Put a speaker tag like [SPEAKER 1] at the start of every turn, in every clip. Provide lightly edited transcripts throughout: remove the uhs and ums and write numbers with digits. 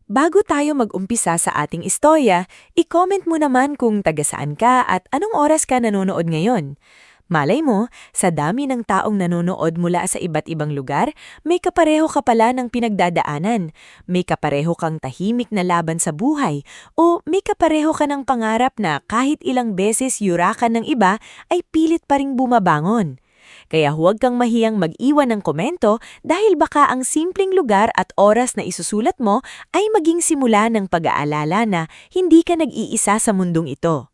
[SPEAKER 1] Bago tayo mag-umpisa sa ating istorya, i-comment mo naman kung taga saan ka at anong oras ka nanonood ngayon. Malay mo, sa dami ng taong nanonood mula sa iba't ibang lugar, may kapareho ka pala ng pinagdadaanan, may kapareho kang tahimik na laban sa buhay, o may kapareho ka ng pangarap na kahit ilang beses yurakan ng iba ay pilit pa ring bumabangon. Kaya huwag kang mahiyang mag-iwan ng komento dahil baka ang simpleng lugar at oras na isusulat mo ay maging simula ng pag-aalala na hindi ka nag-iisa sa mundong ito.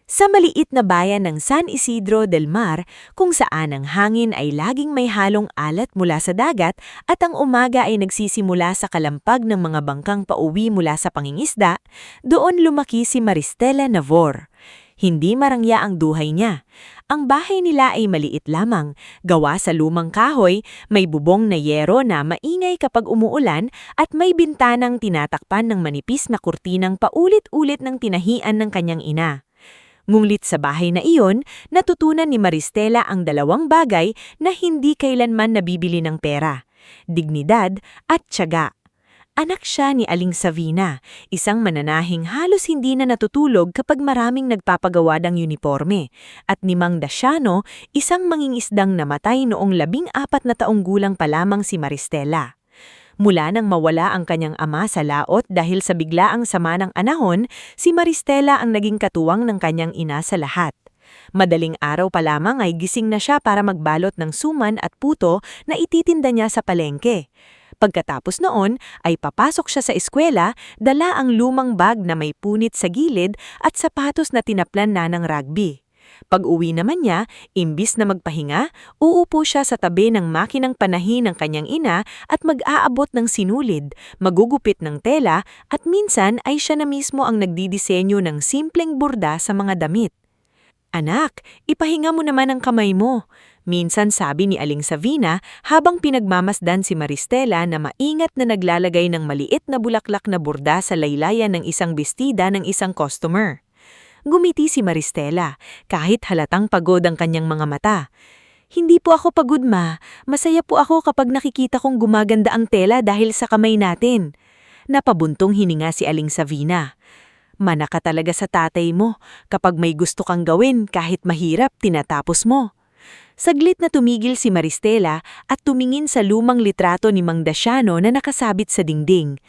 [SPEAKER 1] Sa maliit na bayan ng San Isidro del Mar, kung saan ang hangin ay laging may halong alat mula sa dagat at ang umaga ay nagsisimula sa kalampag ng mga bangkang pauwi mula sa pangingisda, doon lumaki si Maristela Navor. Hindi marangya ang duhay niya. Ang bahay nila ay maliit lamang, gawa sa lumang kahoy, may bubong na yero na maingay kapag umuulan at may bintanang tinatakpan ng manipis na kurtinang paulit-ulit ng tinahian ng kanyang ina. Ngunit sa bahay na iyon, natutunan ni Maristela ang dalawang bagay na hindi kailanman nabibili ng pera: dignidad at tiyaga. Anak siya ni Aling Savina, isang mananahing halos hindi na natutulog kapag maraming nagpapagawa ng uniforme, at ni Mang Daciano, isang mangingisdang namatay noong 14 na taong gulang pa lamang si Maristela. Mula nang mawala ang kanyang ama sa laot dahil sa biglaang sama ng anahon, si Maristela ang naging katuwang ng kanyang ina sa lahat. Madaling araw pa lamang ay gising na siya para magbalot ng suman at puto na ititinda niya sa palengke. Pagkatapos noon ay papasok siya sa eskwela, dala ang lumang bag na may punit sa gilid at sapatos na tinaplan na ng rugby. Pag-uwi naman niya, imbis na magpahinga, uupo siya sa tabi ng makinang panahi ng kanyang ina at mag-aabot ng sinulid, magugupit ng tela at minsan ay siya na mismo ang nagdidisenyo ng simpleng borda sa mga damit. "Anak, ipahinga mo naman ang kamay mo," minsan sabi ni Aling Savina habang pinagmamasdan si Maristela na maingat na naglalagay ng maliit na bulaklak na borda sa laylayan ng isang bestida ng isang customer. Gumiti si Maristela, kahit halatang pagod ang kanyang mga mata. "Hindi po ako pagod, ma. Masaya po ako kapag nakikita kong gumaganda ang tela dahil sa kamay natin." Napabuntong hininga si Aling Savina. "Mana ka talaga sa tatay mo. Kapag may gusto kang gawin, kahit mahirap, tinatapos mo." Saglit na tumigil si Maristela at tumingin sa lumang litrato ni Mang Daciano na nakasabit sa dingding.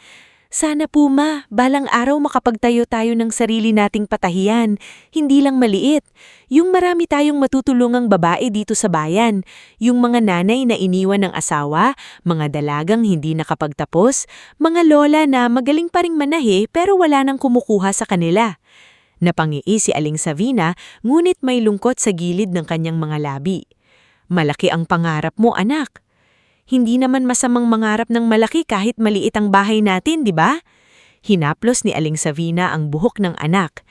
[SPEAKER 1] "Sana po, ma, balang araw makapagtayo tayo ng sarili nating patahiyan, hindi lang maliit. Yung marami tayong matutulungang babae dito sa bayan, yung mga nanay na iniwan ng asawa, mga dalagang hindi nakapagtapos, mga lola na magaling pa ring manahe pero wala nang kumukuha sa kanila." Napangii si Aling Savina, ngunit may lungkot sa gilid ng kanyang mga labi. "Malaki ang pangarap mo, anak. Hindi naman masamang mangarap ng malaki kahit maliit ang bahay natin, di ba?" Hinaplos ni Aling Savina ang buhok ng anak.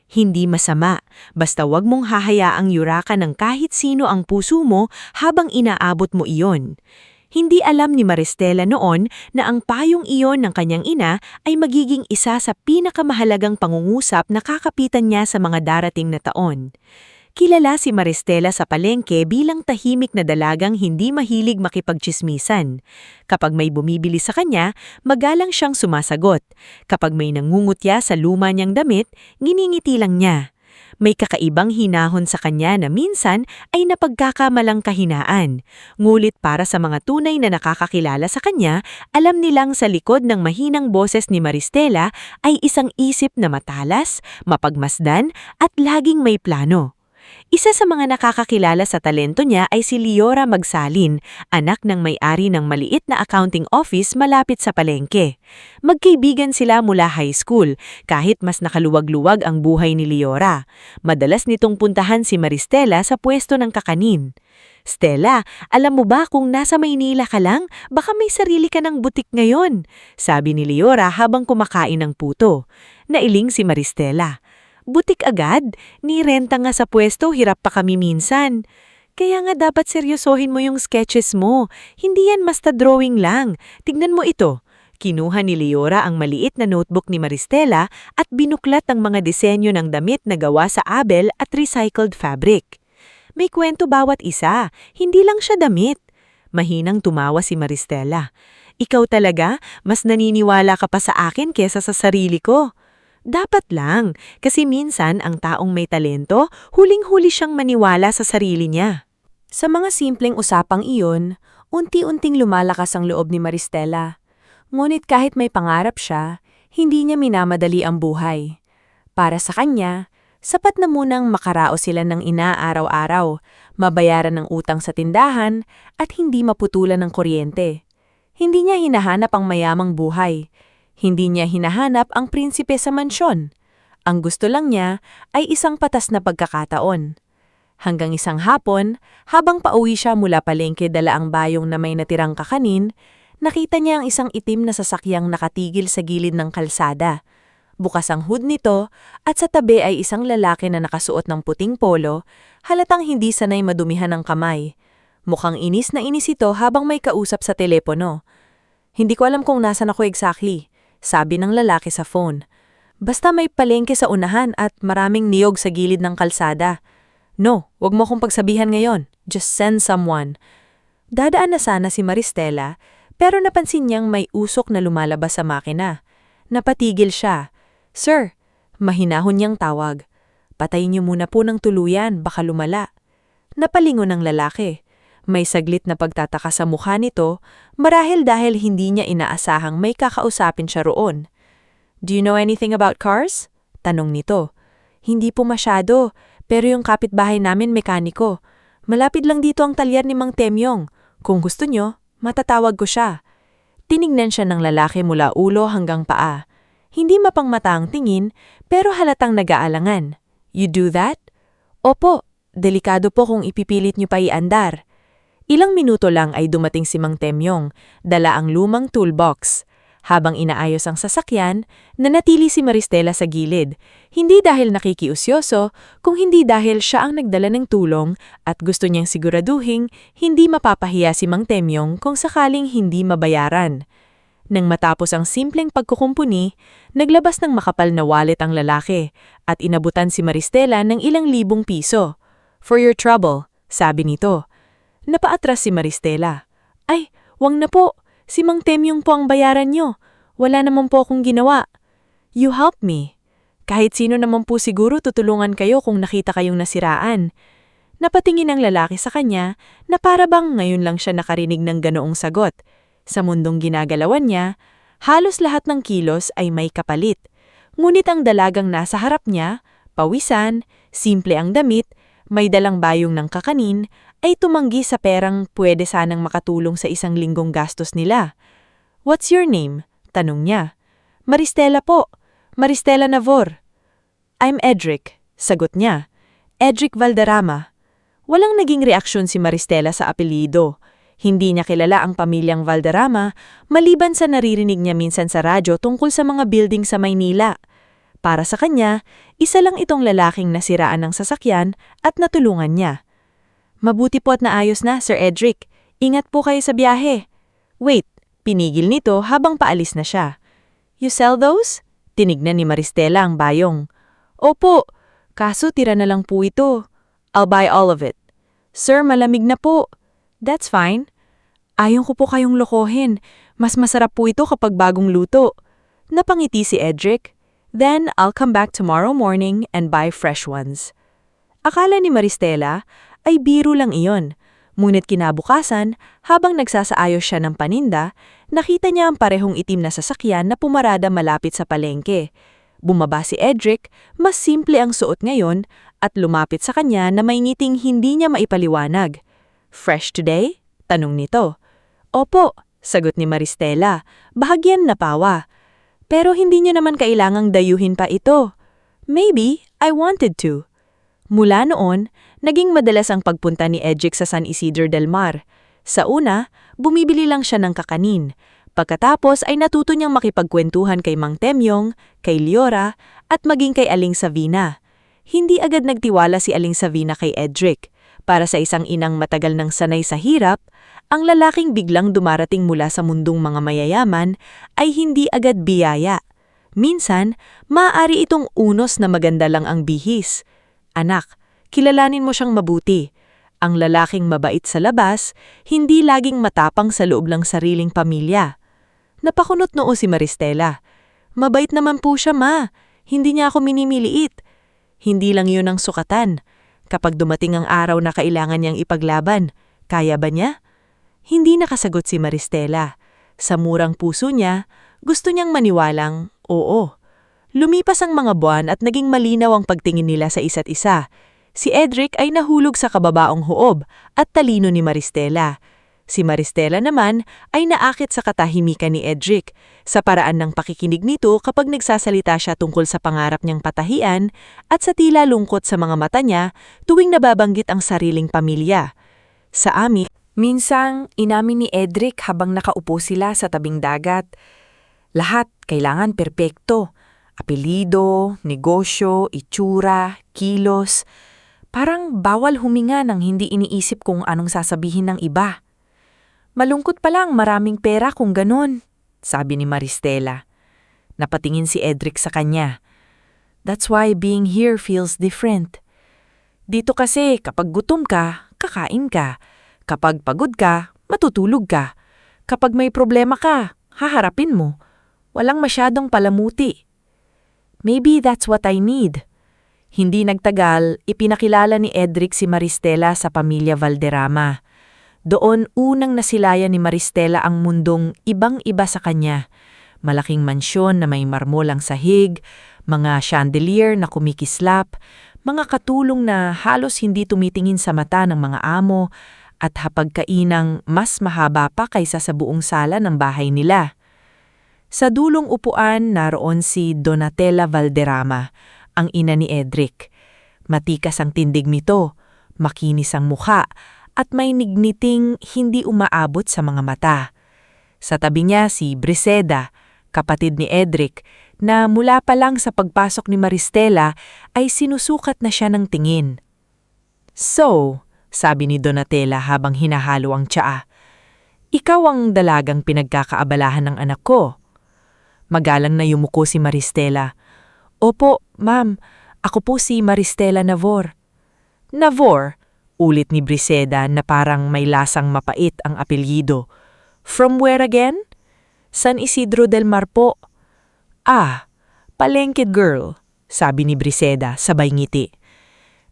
[SPEAKER 1] "Hindi masama, basta wag mong hahayaang yurakan ng kahit sino ang puso mo habang inaabot mo iyon." Hindi alam ni Maristela noon na ang payong iyon ng kanyang ina ay magiging isa sa pinakamahalagang pangungusap na kakapitan niya sa mga darating na taon. Kilala si Maristela sa palengke bilang tahimik na dalagang hindi mahilig makipagtsismisan. Kapag may bumibili sa kanya, magalang siyang sumasagot. Kapag may nangungutya sa luma niyang damit, nginingiti lang niya. May kakaibang hinahon sa kanya na minsan ay napagkakamalang kahinaan. Ngulit para sa mga tunay na nakakakilala sa kanya, alam nilang sa likod ng mahinang boses ni Maristela ay isang isip na matalas, mapagmasdan at laging may plano. Isa sa mga nakakakilala sa talento niya ay si Liora Magsalin, anak ng may-ari ng maliit na accounting office malapit sa palengke. Magkaibigan sila mula high school, kahit mas nakaluwag-luwag ang buhay ni Liora. Madalas nitong puntahan si Maristela sa pwesto ng kakanin. "Stella, alam mo ba kung nasa Maynila ka lang, baka may sarili ka ng butik ngayon?" sabi ni Liora habang kumakain ng puto. Nailing si Maristela. "Butik agad? Nirenta nga sa pwesto, hirap pa kami minsan." "Kaya nga dapat seryosohin mo yung sketches mo. Hindi yan basta drawing lang. Tignan mo ito." Kinuha ni Liora ang maliit na notebook ni Maristela at binuklat ang mga disenyo ng damit na gawa sa abel at recycled fabric. "May kwento bawat isa, hindi lang siya damit." Mahinang tumawa si Maristela. ikaw talaga, mas naniniwala ka pa sa akin kesa sa sarili ko. Dapat lang, kasi minsan ang taong may talento, huling-huli siyang maniwala sa sarili niya. Sa mga simpleng usapang iyon, unti-unting lumalakas ang loob ni Maristela. Ngunit kahit may pangarap siya, hindi niya minamadali ang buhay. Para sa kanya, sapat na munang makaraos sila ng ina-araw-araw, mabayaran ng utang sa tindahan, at hindi maputulan ng kuryente. Hindi niya hinahanap ang mayamang buhay. Hindi niya hinahanap ang prinsipe sa mansyon. Ang gusto lang niya ay isang patas na pagkakataon. Hanggang isang hapon, habang pauwi siya mula palengke dala ang bayong na may natirang kakanin, nakita niya ang isang itim na sasakyang nakatigil sa gilid ng kalsada. Bukas ang hood nito at sa tabi ay isang lalaki na nakasuot ng puting polo, halatang hindi sanay madumihan ng kamay. Mukhang inis na inis ito habang may kausap sa telepono. Hindi ko alam kung nasan ako exactly, sabi ng lalaki sa phone. Basta may palengke sa unahan at maraming niyog sa gilid ng kalsada. No, wag mo akong pagsabihan ngayon. Just send someone. Dadaan na sana si Maristela, pero napansin niyang may usok na lumalabas sa makina. Napatigil siya. Sir, mahinahon niyang tawag. Patayin niyo muna po ng tuluyan, baka lumala. Napalingon ng lalaki. May saglit na pagtataka sa mukha nito, marahil dahil hindi niya inaasahang may kakausapin siya roon. Do you know anything about cars? Tanong nito. Hindi po masyado. Pero yung kapitbahay namin mekaniko. Malapit lang dito ang talyer ni Mang Temyong. Kung gusto nyo, matatawag ko siya. Tinignan siya ng lalaki mula ulo hanggang paa. Hindi mapangmata ang tingin, pero halatang nag-aalangan. You do that? Opo, delikado po kung ipipilit nyo pa iandar. Ilang minuto lang ay dumating si Mang Temyong, dala ang lumang toolbox. Habang inaayos ang sasakyan, nanatili si Maristela sa gilid. Hindi dahil nakikiusyoso, kung hindi dahil siya ang nagdala ng tulong at gusto niyang siguraduhin hindi mapapahiya si Mang Temyong kung sakaling hindi mabayaran. Nang matapos ang simpleng pagkukumpuni, naglabas ng makapal na wallet ang lalaki at inabutan si Maristela ng ilang libong piso. For your trouble, sabi nito. Napaatras si Maristela. Ay, wag na po. Si Mang Temyong po ang bayaran nyo. Wala naman po akong ginawa. You help me. Kahit sino naman po siguro tutulungan kayo kung nakita kayong nasiraan. Napatingin ang lalaki sa kanya na para bang ngayon lang siya nakarinig ng ganoong sagot. Sa mundong ginagalawan niya, halos lahat ng kilos ay may kapalit. Ngunit ang dalagang nasa harap niya, pawisan, simple ang damit, may dalang bayong ng kakanin, ay tumanggi sa perang pwede sanang makatulong sa isang linggong gastos nila. What's your name? Tanong niya. Maristela po. Maristela Navor. I'm Edric. Sagot niya. Edric Valderrama. Walang naging reaksyon si Maristela sa apelyido. Hindi niya kilala ang pamilyang Valderrama maliban sa naririnig niya minsan sa radyo tungkol sa mga building sa Maynila. Para sa kanya, isa lang itong lalaking nasiraan ng sasakyan at natulungan niya. Mabuti po at naayos na, Sir Edric. Ingat po kayo sa biyahe. Wait, pinigil nito habang paalis na siya. You sell those? Tinignan ni Maristela ang bayong. Opo, kaso tira na lang po ito. I'll buy all of it. Sir, malamig na po. That's fine. Ayaw ko po kayong lokohin. Mas masarap po ito kapag bagong luto. Napangiti si Edric. Then, I'll come back tomorrow morning and buy fresh ones. Akala ni Maristela ay biro lang iyon. Ngunit kinabukasan, habang nagsasaayos siya ng paninda, nakita niya ang parehong itim na sasakyan na pumarada malapit sa palengke. Bumaba si Edric, mas simple ang suot ngayon, at lumapit sa kanya na may ngiting hindi niya maipaliwanag. Fresh today? Tanong nito. Opo, sagot ni Maristela, bahagyan na pawa. Pero hindi niyo naman kailangang dayuhin pa ito. Maybe I wanted to. Mula noon, naging madalas ang pagpunta ni Edric sa San Isidro del Mar. Sa una, bumibili lang siya ng kakanin. Pagkatapos ay natuto niyang makipagkwentuhan kay Mang Temyong, kay Liora, at maging kay Aling Savina. Hindi agad nagtiwala si Aling Savina kay Edric. Para sa isang inang matagal nang sanay sa hirap, ang lalaking biglang dumarating mula sa mundong mga mayayaman ay hindi agad biyaya. Minsan, maaari itong unos na maganda lang ang bihis. Anak, kilalanin mo siyang mabuti. Ang lalaking mabait sa labas, hindi laging matapang sa loob ng sariling pamilya.
[SPEAKER 2] Napakunot noo si Maristela. Mabait naman po siya, ma. Hindi niya ako minimiliit. Hindi lang yun ang sukatan. Kapag dumating ang araw na kailangan niyang ipaglaban, kaya ba niya? Hindi nakasagot si Maristela. Sa murang puso niya, gusto niyang maniwalang oo. Lumipas ang mga buwan at naging malinaw ang pagtingin nila sa isa't isa. Si Edric ay nahulog sa kababaong hoob at talino ni Maristela. Si Maristela naman ay naakit sa katahimikan ni Edric sa paraan ng pakikinig nito kapag nagsasalita siya tungkol sa pangarap niyang patahian at sa tila lungkot sa mga mata niya tuwing nababanggit ang sariling pamilya. Sa amin,
[SPEAKER 1] Minsang inamin ni Edric habang nakaupo sila sa tabing dagat. Lahat kailangan perpekto. Apelido, negosyo, itsura, kilos. Parang bawal huminga nang hindi iniisip kung anong sasabihin ng iba. Malungkot pa lang maraming pera kung ganon, sabi ni Maristela. Napatingin si Edric sa kanya. That's why being here feels different. Dito kasi kapag gutom ka, kakain ka. Kapag pagod ka, matutulog ka. Kapag may problema ka, haharapin mo. Walang masyadong palamuti. Maybe that's what I need. Hindi nagtagal, ipinakilala ni Edric si Maristela sa pamilya Valderrama. Doon unang nasilayan ni Maristela ang mundong ibang-iba sa kanya. Malaking mansyon na may marmolang sahig, mga chandelier na kumikislap, mga katulong na halos hindi tumitingin sa mata ng mga amo, at hapagkainang mas mahaba pa kaysa sa buong sala ng bahay nila. Sa dulong upuan naroon si Donatella Valderrama, ang ina ni Edric. Matikas ang tindig nito, makinis ang mukha, at may nigniting hindi umaabot sa mga mata. Sa tabi niya si Briseda, kapatid ni Edric, na mula pa lang sa pagpasok ni Maristela ay sinusukat na siya ng tingin. So, sabi ni Donatella habang hinahalo ang tsaa, ikaw ang dalagang pinagkakaabalahan ng anak ko. Magalang na yumuko si Maristela. Opo, ma'am, ako po si Maristela Navor. Navor? Ulit ni Briseda na parang may lasang mapait ang apelyido. From where again? San Isidro del Mar po. Ah, Palengke girl, sabi ni Briseda sabay ngiti.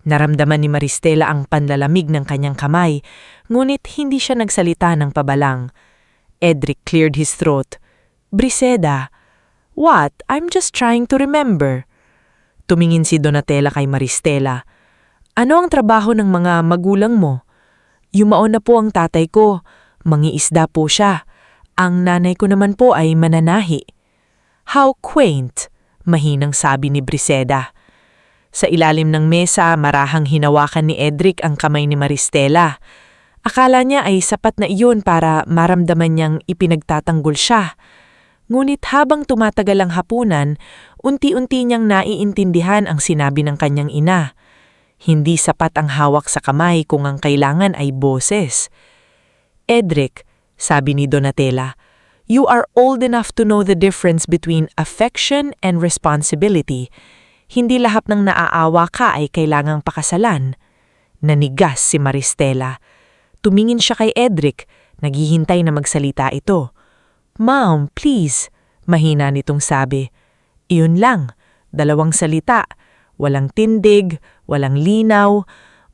[SPEAKER 1] Naramdaman ni Maristela ang panlalamig ng kanyang kamay, ngunit hindi siya nagsalita ng pabalang. Edric cleared his throat. Briseda, what? I'm just trying to remember. Tumingin si Donatella kay Maristela. Ano ang trabaho ng mga magulang mo? Yumaon na po ang tatay ko. Mangiisda po siya. Ang nanay ko naman po ay mananahi. How quaint, mahinang sabi ni Briseda. Sa ilalim ng mesa, marahang hinawakan ni Edric ang kamay ni Maristela. Akala niya ay sapat na iyon para maramdaman niyang ipinagtatanggol siya. Ngunit habang tumatagal ang hapunan, unti-unti niyang naiintindihan ang sinabi ng kanyang ina. Hindi sapat ang hawak sa kamay kung ang kailangan ay boses. Edric, sabi ni Donatella, you are old enough to know the difference between affection and responsibility. Hindi lahat ng naaawa ka ay kailangang pakasalan. Nanigas si Maristela. Tumingin siya kay Edric, naghihintay na magsalita ito. Mom, please, mahina nitong sabi. Iyon lang, 2 salita. Walang tindig, walang linaw.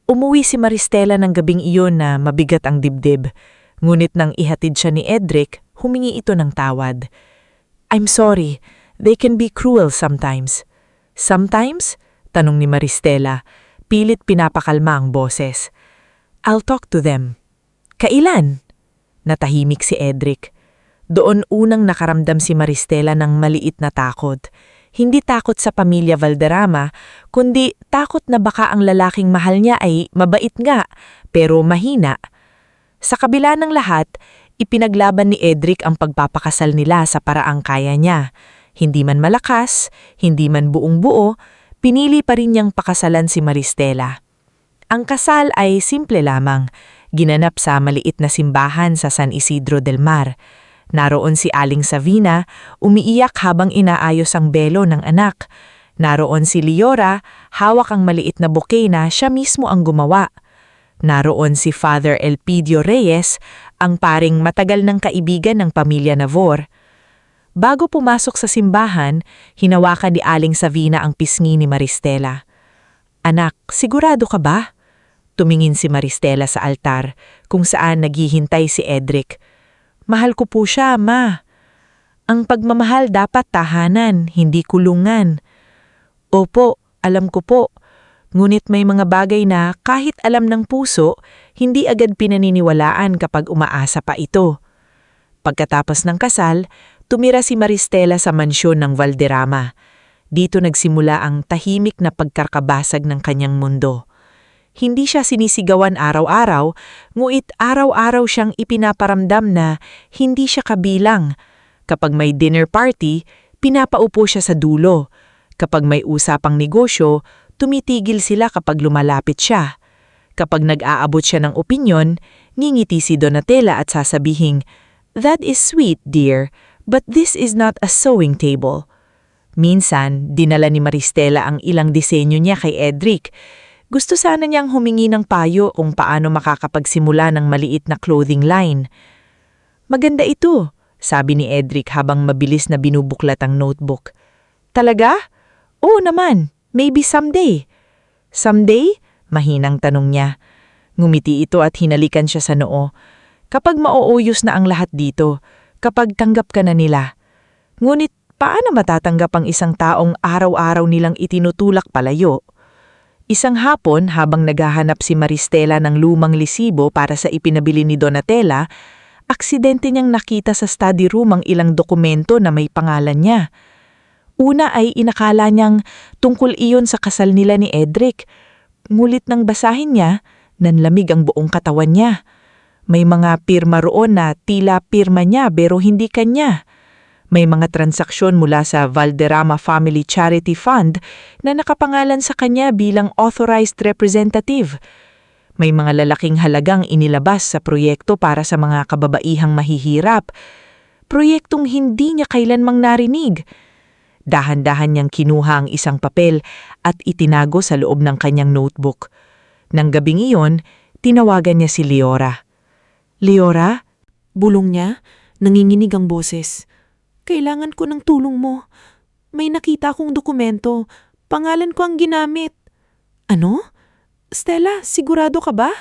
[SPEAKER 1] Umuwi si Maristela ng gabing iyon na mabigat ang dibdib. Ngunit nang ihatid siya ni Edric, humingi ito ng tawad. I'm sorry, they can be cruel sometimes. Sometimes? Tanong ni Maristela. Pilit pinapakalma ang boses. I'll talk to them. Kailan? Natahimik si Edric. Doon unang nakaramdam si Maristela ng maliit na takot. Hindi takot sa pamilya Valderrama, kundi takot na baka ang lalaking mahal niya ay mabait nga, pero mahina. Sa kabila ng lahat, ipinaglaban ni Edric ang pagpapakasal nila sa paraang kaya niya. Hindi man malakas, hindi man buong-buo, pinili pa rin niyang pakasalan si Maristela. Ang kasal ay simple lamang, ginanap sa maliit na simbahan sa San Isidro del Mar. Naroon si Aling Savina, umiiyak habang inaayos ang belo ng anak. Naroon si Leora, hawak ang maliit na bouquet na siya mismo ang gumawa. Naroon si Father Elpidio Reyes, ang paring matagal ng kaibigan ng pamilya Navor.
[SPEAKER 2] Bago pumasok sa simbahan, hinawakan ni Aling Savina ang pisngi ni Maristela. "Anak, sigurado ka ba?" Tumingin si Maristela sa altar, kung saan naghihintay si Edric. "Mahal ko po siya, Ma." "Ang pagmamahal dapat tahanan, hindi kulungan." "Opo, alam ko po. Ngunit may mga bagay na kahit alam ng puso, hindi agad pinaniniwalaan kapag umaasa pa ito." Pagkatapos ng kasal, tumira si Maristela sa mansyon ng Valderrama. Dito nagsimula ang tahimik na pagkarkabasag ng kanyang mundo. Hindi siya sinisigawan araw-araw, ngunit araw-araw siyang ipinaparamdam na hindi siya kabilang. Kapag may dinner party, pinapaupo siya sa dulo. Kapag may usapang negosyo, tumitigil sila kapag lumalapit siya. Kapag nag-aabot siya ng opinyon, ngingiti si Donatella at sasabihing, "That is sweet, dear, but this is not a sewing table." Minsan, dinala ni Maristela ang ilang disenyo niya kay Edric. Gusto sana niyang humingi ng payo kung paano makakapagsimula ng maliit na clothing line. "Maganda ito," sabi ni Edric habang mabilis na binubuklat ang notebook. "Talaga? Oo naman, maybe someday." "Someday?" Mahinang tanong niya. Ngumiti ito at hinalikan siya sa noo. "Kapag mauuyos na ang lahat dito, kapag tanggap ka na nila." Ngunit paano matatanggap ang isang taong araw-araw nilang itinutulak palayo? Isang hapon habang naghahanap si Maristela ng lumang lisibo para sa ipinabili ni Donatella, aksidente niyang nakita sa study room ang ilang dokumento na may pangalan niya. Una ay inakala niyang tungkol iyon sa kasal nila ni Edric. Ngulit nang basahin niya, nanlamig ang buong katawan niya. May mga pirma roon na tila pirma niya pero hindi kanya. May mga transaksyon mula sa Valderrama Family Charity Fund na nakapangalan sa kanya bilang authorized representative. May mga lalaking halagang inilabas sa proyekto para sa mga kababaihang mahihirap. Proyektong hindi niya kailanmang narinig. Dahan-dahan niyang kinuha ang isang papel at itinago sa loob ng kanyang notebook. Nang gabing iyon, tinawagan niya si Leora. "Leora?"
[SPEAKER 3] Bulong niya, nanginginig ang boses. "Kailangan ko ng tulong mo. May nakita akong dokumento. Pangalan ko ang ginamit." "Ano? Stella, sigurado ka ba?"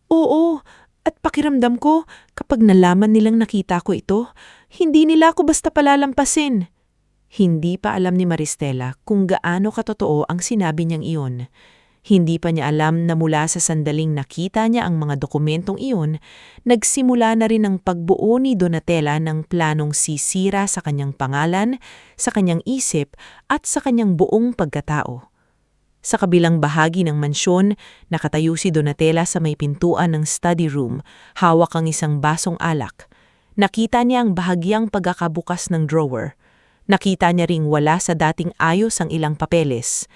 [SPEAKER 3] "Oo, at pakiramdam ko kapag nalaman nilang nakita ko ito, hindi nila ako basta palalampasin." Hindi pa alam ni Maristela kung gaano katotoo ang sinabi niyang iyon. Hindi pa niya alam na mula sa sandaling nakita niya ang mga dokumentong iyon, nagsimula na rin ang pagbuo ni Donatella ng planong sisira sa kanyang pangalan, sa kanyang isip at sa kanyang buong pagkatao. Sa kabilang bahagi ng mansyon, nakatayo si Donatella sa may pintuan ng study room, hawak ang isang basong alak. Nakita niya ang bahagyang pagkakabukas ng drawer. Nakita niya ring wala sa dating ayos ang ilang papeles.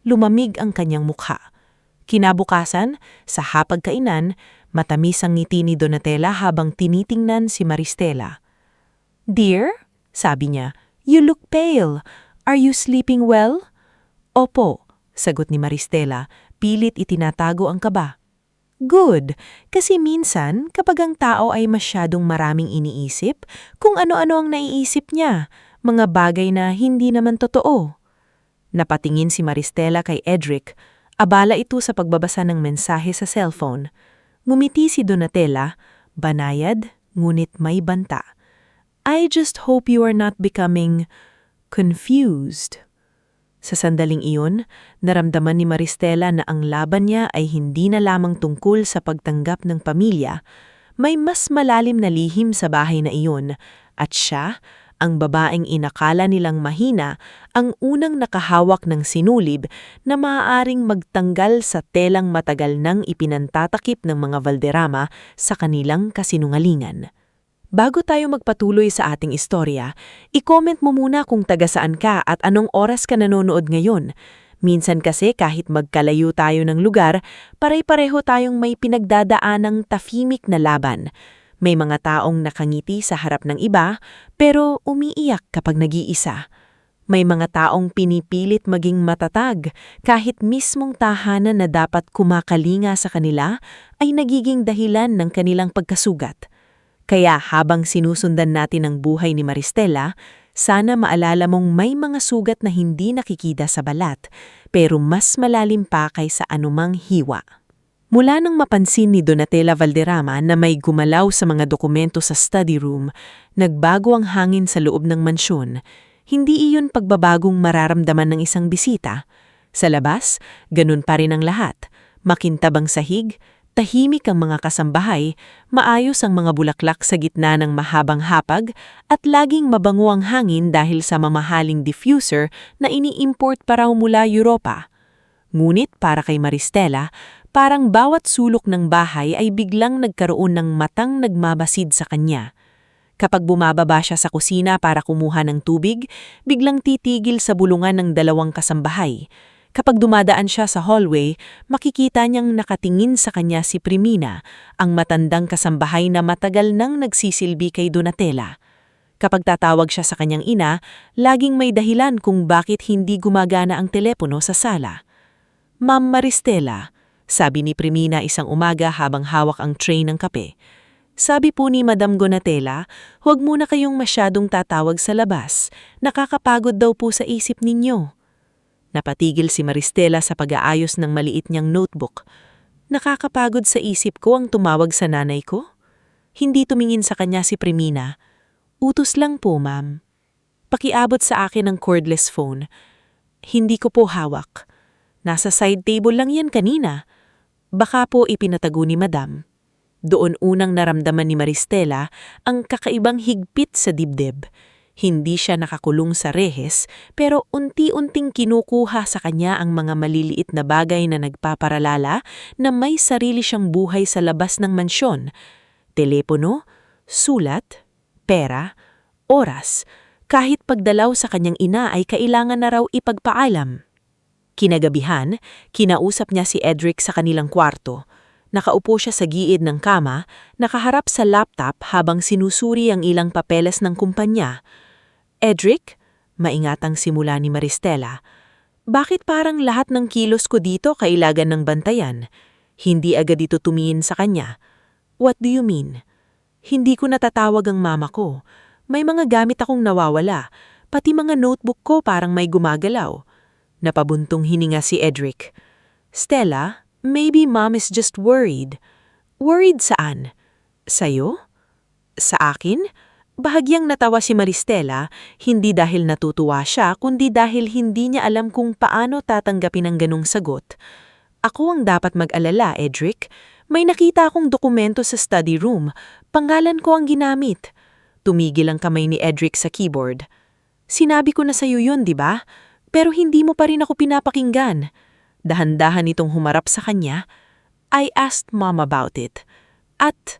[SPEAKER 3] Lumamig ang kanyang mukha. Kinabukasan, sa hapagkainan, matamis ang ngiti ni Donatella habang tinitingnan si Maristela. "Dear," sabi niya, "you look pale. Are you sleeping well?" "Opo," sagot ni Maristela, pilit itinatago ang kaba. "Good, kasi minsan kapag ang tao ay masyadong maraming iniisip, kung ano-ano ang naiisip niya, mga bagay na hindi naman totoo." Napatingin si Maristela kay Edric, abala ito sa pagbabasa ng mensahe sa cellphone. Ngumiti si Donatella, banayad, ngunit may banta. "I just hope you are not becoming confused." Sa sandaling iyon, naramdaman ni Maristela na ang laban niya ay hindi na lamang tungkol sa pagtanggap ng pamilya. May mas malalim na lihim sa bahay na iyon, at siya, ang babaeng inakala nilang mahina, ang unang nakahawak ng sinulib na maaaring magtanggal sa telang matagal nang ipinantatakip ng mga Valderrama sa kanilang kasinungalingan. Bago tayo magpatuloy sa ating istorya, i-comment mo muna kung taga saan ka at anong oras ka nanonood ngayon. Minsan kasi kahit magkalayo tayo ng lugar, pare-pareho tayong may pinagdadaanang tahimik na laban. May mga taong nakangiti sa harap ng iba, pero umiiyak kapag nag-iisa. May mga taong pinipilit maging matatag kahit mismong tahanan na dapat kumakalinga sa kanila ay nagiging dahilan ng kanilang pagkasugat. Kaya habang sinusundan natin ang buhay ni Maristela,
[SPEAKER 2] Sana maalala mong may mga sugat na hindi nakikita sa balat, pero mas malalim pa kaysa anumang hiwa. Mula nang mapansin ni Donatella Valderrama na may gumalaw sa mga dokumento sa study room, nagbago ang hangin sa loob ng mansyon. Hindi iyon pagbabagong mararamdaman ng isang bisita. Sa labas, ganun pa rin ang lahat. Makintabang sahig, tahimik ang mga kasambahay, maayos ang mga bulaklak sa gitna ng mahabang hapag, at laging mabango ang hangin dahil sa mamahaling diffuser na ini-import pa raw mula Europa. Ngunit para kay Maristela, parang bawat sulok ng bahay ay biglang nagkaroon ng matang nagmabasid sa kanya. Kapag bumababa siya sa kusina para kumuha ng tubig, biglang titigil sa bulungan ng dalawang kasambahay. Kapag dumadaan siya sa hallway, makikita niyang nakatingin sa kanya si Primina, ang matandang kasambahay na matagal nang nagsisilbi kay Donatella. Kapag tatawag siya sa kanyang ina, laging may dahilan kung bakit hindi gumagana ang telepono sa sala. "Ma'am Maristela," sabi ni Primina isang umaga habang hawak ang tray ng kape. "Sabi po ni Madam Donatella, huwag muna kayong masyadong tatawag sa labas. Nakakapagod daw po sa isip ninyo." Napatigil si Maristela sa pag-aayos ng maliit niyang notebook. "Nakakapagod sa isip ko ang tumawag sa nanay ko?" Hindi tumingin sa kanya si Primina. "Utos lang po, ma'am. Pakiabot sa akin ang cordless phone. Hindi ko po hawak. Nasa side table lang yan kanina. Baka po ipinatago ni Madam." Doon unang naramdaman ni Maristela ang kakaibang higpit sa dibdib. Hindi siya nakakulong sa rehes, pero unti-unting kinukuha sa kanya ang mga maliliit na bagay na nagpaparalala na may sarili siyang buhay sa labas ng mansyon. Telepono, sulat, pera, oras. Kahit pagdalaw sa kanyang ina ay kailangan na raw ipagpaalam. Kinagabihan, kinausap niya si Edric sa kanilang kwarto. Nakaupo siya sa giid ng kama, nakaharap sa laptop habang sinusuri ang ilang papeles ng kumpanya. "Edric," maingatang simula ni Maristela, "bakit parang lahat ng kilos ko dito kailangan ng bantayan?" Hindi agad ito tumingin sa kanya. "What do you mean?" "Hindi ko natatawag ang mama ko. May mga gamit akong nawawala, pati mga notebook ko parang may gumagalaw." Napabuntong hininga si Edric. "Stella, maybe mom is just worried." "Worried saan? Sa'yo? Sa akin?" Bahagyang natawa si Maristela, hindi dahil natutuwa siya, kundi dahil hindi niya alam kung paano tatanggapin ang ganung sagot. "Ako ang dapat mag-alala, Edric. May nakita akong dokumento sa study room. Pangalan ko ang ginamit." Tumigil ang kamay ni Edric sa keyboard. "Sinabi ko na sa'yo yun, di ba? Pero hindi mo pa rin ako pinapakinggan." Dahan-dahan itong humarap sa kanya. "I asked mom about it. At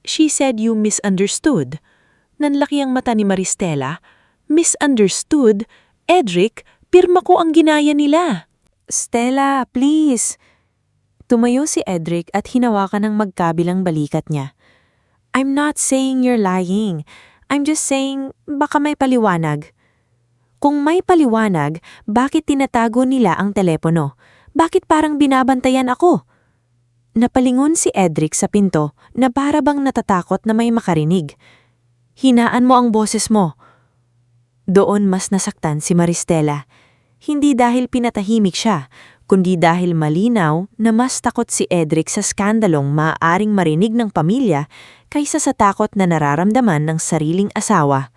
[SPEAKER 2] she said you misunderstood." Nanlaki ang mata ni Maristela. "Misunderstood? Edric, pirma ko ang ginaya nila."
[SPEAKER 1] "Stella, please." Tumayo si Edric at hinawakan ng magkabilang balikat niya. "I'm not saying you're lying. I'm just saying baka may paliwanag." "Kung may paliwanag, bakit tinatago nila ang telepono? Bakit parang binabantayan ako?" Napalingon si Edric sa pinto na para bang natatakot na may makarinig. "Hinaan mo ang boses mo." Doon mas nasaktan si Maristela. Hindi dahil pinatahimik siya, kundi dahil malinaw na mas takot si Edric sa skandalong maaaring marinig ng pamilya kaysa sa takot na nararamdaman ng sariling asawa.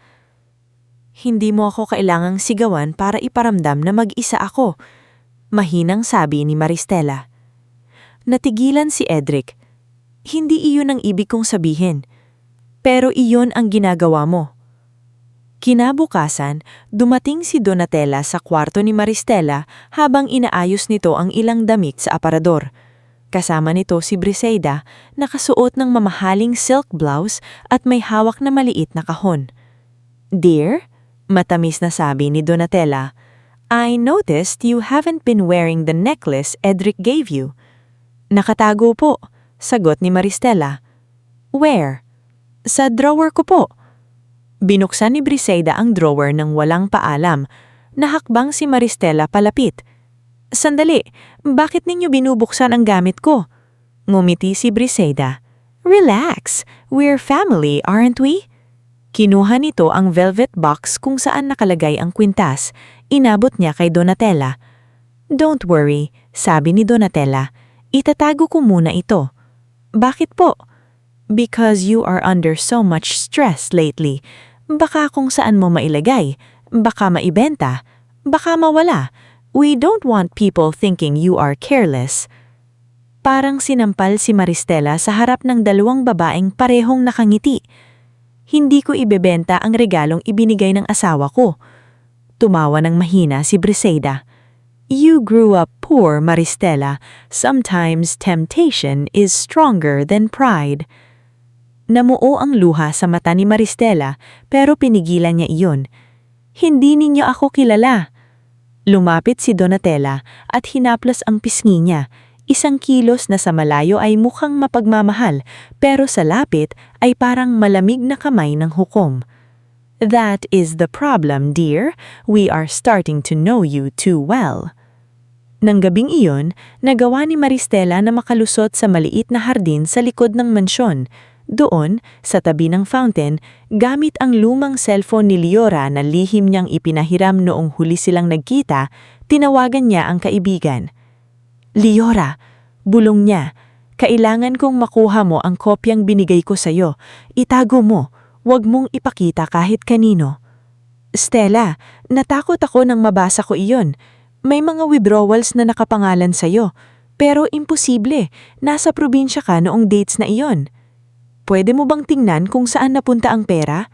[SPEAKER 1] "Hindi mo ako kailangang sigawan para iparamdam na mag-isa ako," mahinang sabi ni Maristela. Natigilan si Edric. "Hindi iyon ang ibig kong sabihin. Pero iyon ang ginagawa mo." Kinabukasan, dumating si Donatella sa kwarto ni Maristela habang inaayos nito ang ilang damit sa aparador. Kasama nito si Briseida, nakasuot ng mamahaling silk blouse at may hawak na maliit na kahon. "Dear," matamis na sabi ni Donatella, "I noticed you haven't been wearing the necklace Edric gave you." "Nakatago po," sagot ni Maristela. "Where?" "Sa drawer ko po." Binuksan ni Briseida ang drawer ng walang paalam. Nahakbang si Maristela palapit. "Sandali, bakit ninyo binubuksan ang gamit ko?" Ngumiti si Briseida. "Relax, we're family, aren't we?"
[SPEAKER 2] Kinuha nito ang velvet box kung saan nakalagay ang kwintas. Inabot niya kay Donatella. "Don't worry," sabi ni Donatella. "Itatago ko muna ito." "Bakit po?" "Because you are under so much stress lately. Baka kung saan mo mailagay, baka maibenta, baka mawala. We don't want people thinking you are careless." Parang sinampal si Maristela sa harap ng dalawang babaeng parehong nakangiti. "Hindi ko ibebenta ang regalong ibinigay ng asawa ko." Tumawa ng mahina si Briseida. "You grew up poor, Maristela. Sometimes temptation is stronger than pride." Namuo ang luha sa mata ni Maristela pero pinigilan niya iyon. "Hindi ninyo ako kilala." Lumapit si Donatella at hinaplos ang pisngi niya. Isang kilos na sa malayo ay mukhang mapagmamahal pero sa lapit ay parang malamig na kamay ng hukom. "That is the problem, dear. We are starting to know you too well." Nang gabing iyon, nagawa ni Maristela na makalusot sa maliit na hardin sa likod ng mansyon. Doon, sa tabi ng fountain, gamit ang lumang cellphone ni Liora na lihim niyang ipinahiram noong huli silang nagkita, tinawagan niya ang kaibigan. "Liora," bulong niya, "kailangan kong makuha mo ang kopyang binigay ko sa'yo. Itago mo, huwag mong ipakita kahit kanino." "Stella, natakot ako nang mabasa ko iyon. May mga withdrawals na nakapangalan sa'yo, pero imposible, nasa probinsya ka noong dates na iyon. Pwede mo bang tingnan kung saan napunta ang pera?"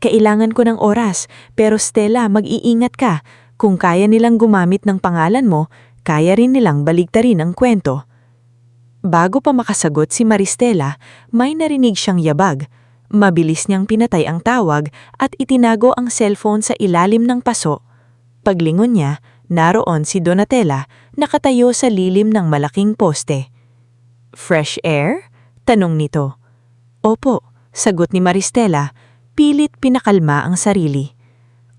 [SPEAKER 2] "Kailangan ko ng oras, pero Stella, mag-iingat ka. Kung kaya nilang gumamit ng pangalan mo, kaya rin nilang baligtarin ang kwento." Bago pa makasagot si Maristela, may narinig siyang yabag. Mabilis niyang pinatay ang tawag at itinago ang cellphone sa ilalim ng paso. Paglingon niya, naroon si Donatella, nakatayo sa lilim ng malaking poste. "Fresh air?" tanong nito. "Opo," sagot ni Maristela, pilit pinakalma ang sarili.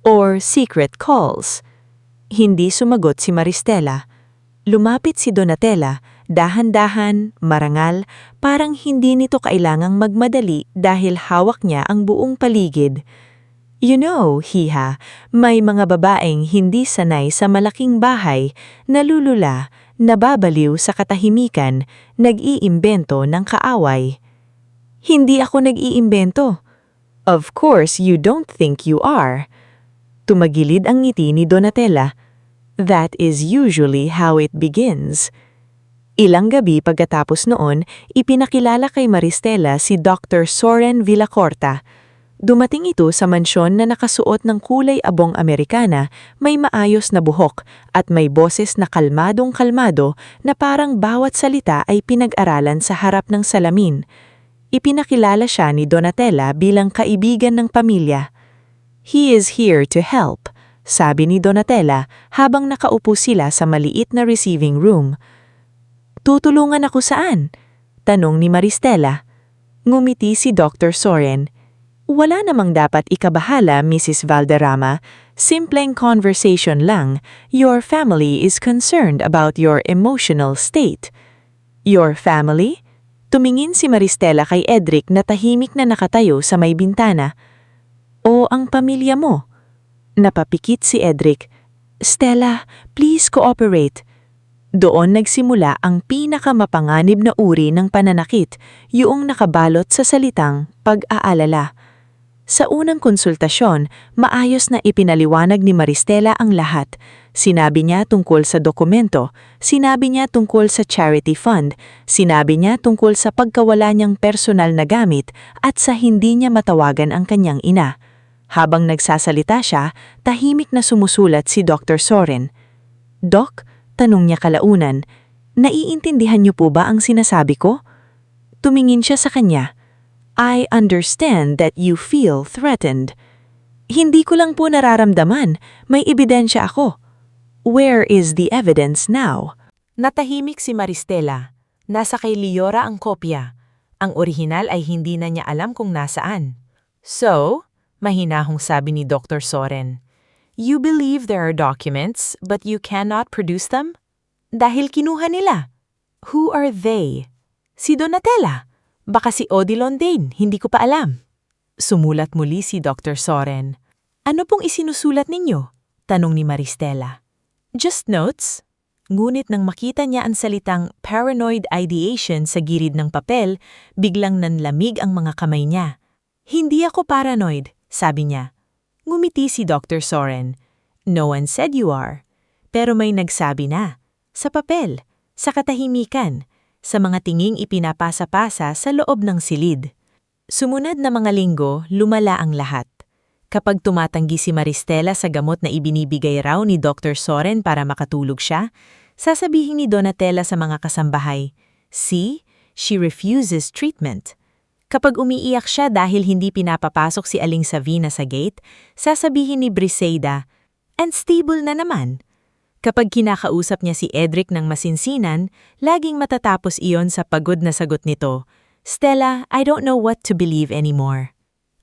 [SPEAKER 2] "Or secret calls?" Hindi sumagot si Maristela. Lumapit si Donatella, dahan-dahan, marangal, parang hindi nito kailangang magmadali dahil hawak niya ang buong paligid. "You know, Hiha, may mga babaeng hindi sanay sa malaking bahay, nalulula, nababaliw sa katahimikan, nag-iimbento ng kaaway." "Hindi ako nag-iimbento." "Of course you don't think you are." Tumagilid ang ngiti ni Donatella. "That is usually how it begins." Ilang gabi pagkatapos noon, ipinakilala kay Maristela si Dr. Soren Villacorta. Dumating ito sa mansyon na nakasuot ng kulay abong Amerikana, may maayos na buhok at may boses na kalmadong-kalmado na parang bawat salita ay pinag-aralan sa harap ng salamin. Ipinakilala siya ni Donatella bilang kaibigan ng pamilya. "He is here to help," sabi ni Donatella habang nakaupo sila sa maliit na receiving room. "Tutulungan ako saan?" tanong ni Maristela. Ngumiti si Dr. Soren. "Wala namang dapat ikabahala, Mrs. Valderrama. Simpleng conversation lang. Your family is concerned about your emotional state." "Your family?" Tumingin si Maristela kay Edric na tahimik na nakatayo sa may bintana. "O ang pamilya mo?" Napapikit si Edric. "Stella, please cooperate." Doon nagsimula ang pinakamapanganib na uri ng pananakit, yung nakabalot sa salitang pag-aalala. Sa unang konsultasyon, maayos na ipinaliwanag ni Maristela ang lahat. Sinabi niya tungkol sa dokumento, sinabi niya tungkol sa charity fund, sinabi niya tungkol sa pagkawala niyang personal na gamit at sa hindi niya matawagan ang kanyang ina. Habang nagsasalita siya, tahimik na sumusulat si Dr. Soren. "Doc?" tanong niya kalaunan, "naiintindihan niyo po ba ang sinasabi ko?" Tumingin siya sa kanya. "I understand that you feel threatened." "Hindi ko lang po nararamdaman, may ebidensya ako." "Where is the evidence now?"
[SPEAKER 1] Natahimik si Maristela. Nasa kay Liora ang kopya. Ang orihinal ay hindi na niya alam kung nasaan. "So," mahinahong sabi ni Dr. Soren, "you believe there are documents but you cannot produce them?" "Dahil kinuha nila." "Who are they?" "Si Donatella. Baka si Odilon din, hindi ko pa alam." Sumulat muli si Dr. Soren. Ano pong isinusulat ninyo? Tanong ni Maristela. Just notes. Ngunit nang makita niya ang salitang paranoid ideation sa gilid ng papel, biglang nanlamig ang mga kamay niya. Hindi ako paranoid, sabi niya. Ngumiti si Dr. Soren. No one said you are. Pero may nagsabi na. Sa papel, sa katahimikan, sa mga tinging ipinapasa-pasa sa loob ng silid. Sumunod na mga linggo, lumala ang lahat. Kapag tumatanggi si Maristela sa gamot na ibinibigay raw ni Dr. Soren para makatulog siya, sasabihin ni Donatella sa mga kasambahay, "See, she refuses treatment." Kapag umiiyak siya dahil hindi pinapapasok si Aling Savina sa gate, sasabihin ni Briseida, "Unstable na naman." Kapag kinakausap niya si Edric ng masinsinan, laging matatapos iyon sa pagod na sagot nito, "Stella, I don't know what to believe anymore."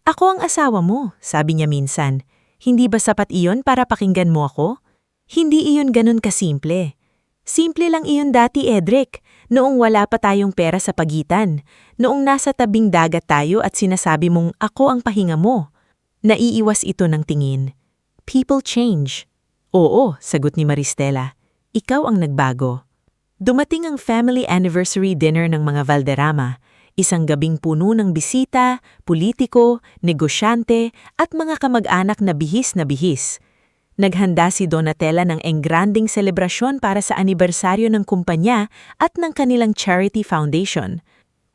[SPEAKER 1] "Ako ang asawa mo," sabi niya minsan. "Hindi ba sapat iyon para pakinggan mo ako?" Hindi iyon ganun kasimple. Simple lang iyon dati, Edric, noong wala pa tayong pera sa pagitan, noong nasa tabing dagat tayo at sinasabi mong ako ang pahinga mo. Naiiwas ito ng tingin. People change. Oo, sagot ni Maristela. Ikaw ang nagbago. Dumating ang family anniversary dinner ng mga Valderrama. Isang gabing puno ng bisita, politiko, negosyante at mga kamag-anak na bihis na bihis. Naghanda si Donatella ng engranding selebrasyon para sa anibersaryo ng kumpanya at ng kanilang charity foundation.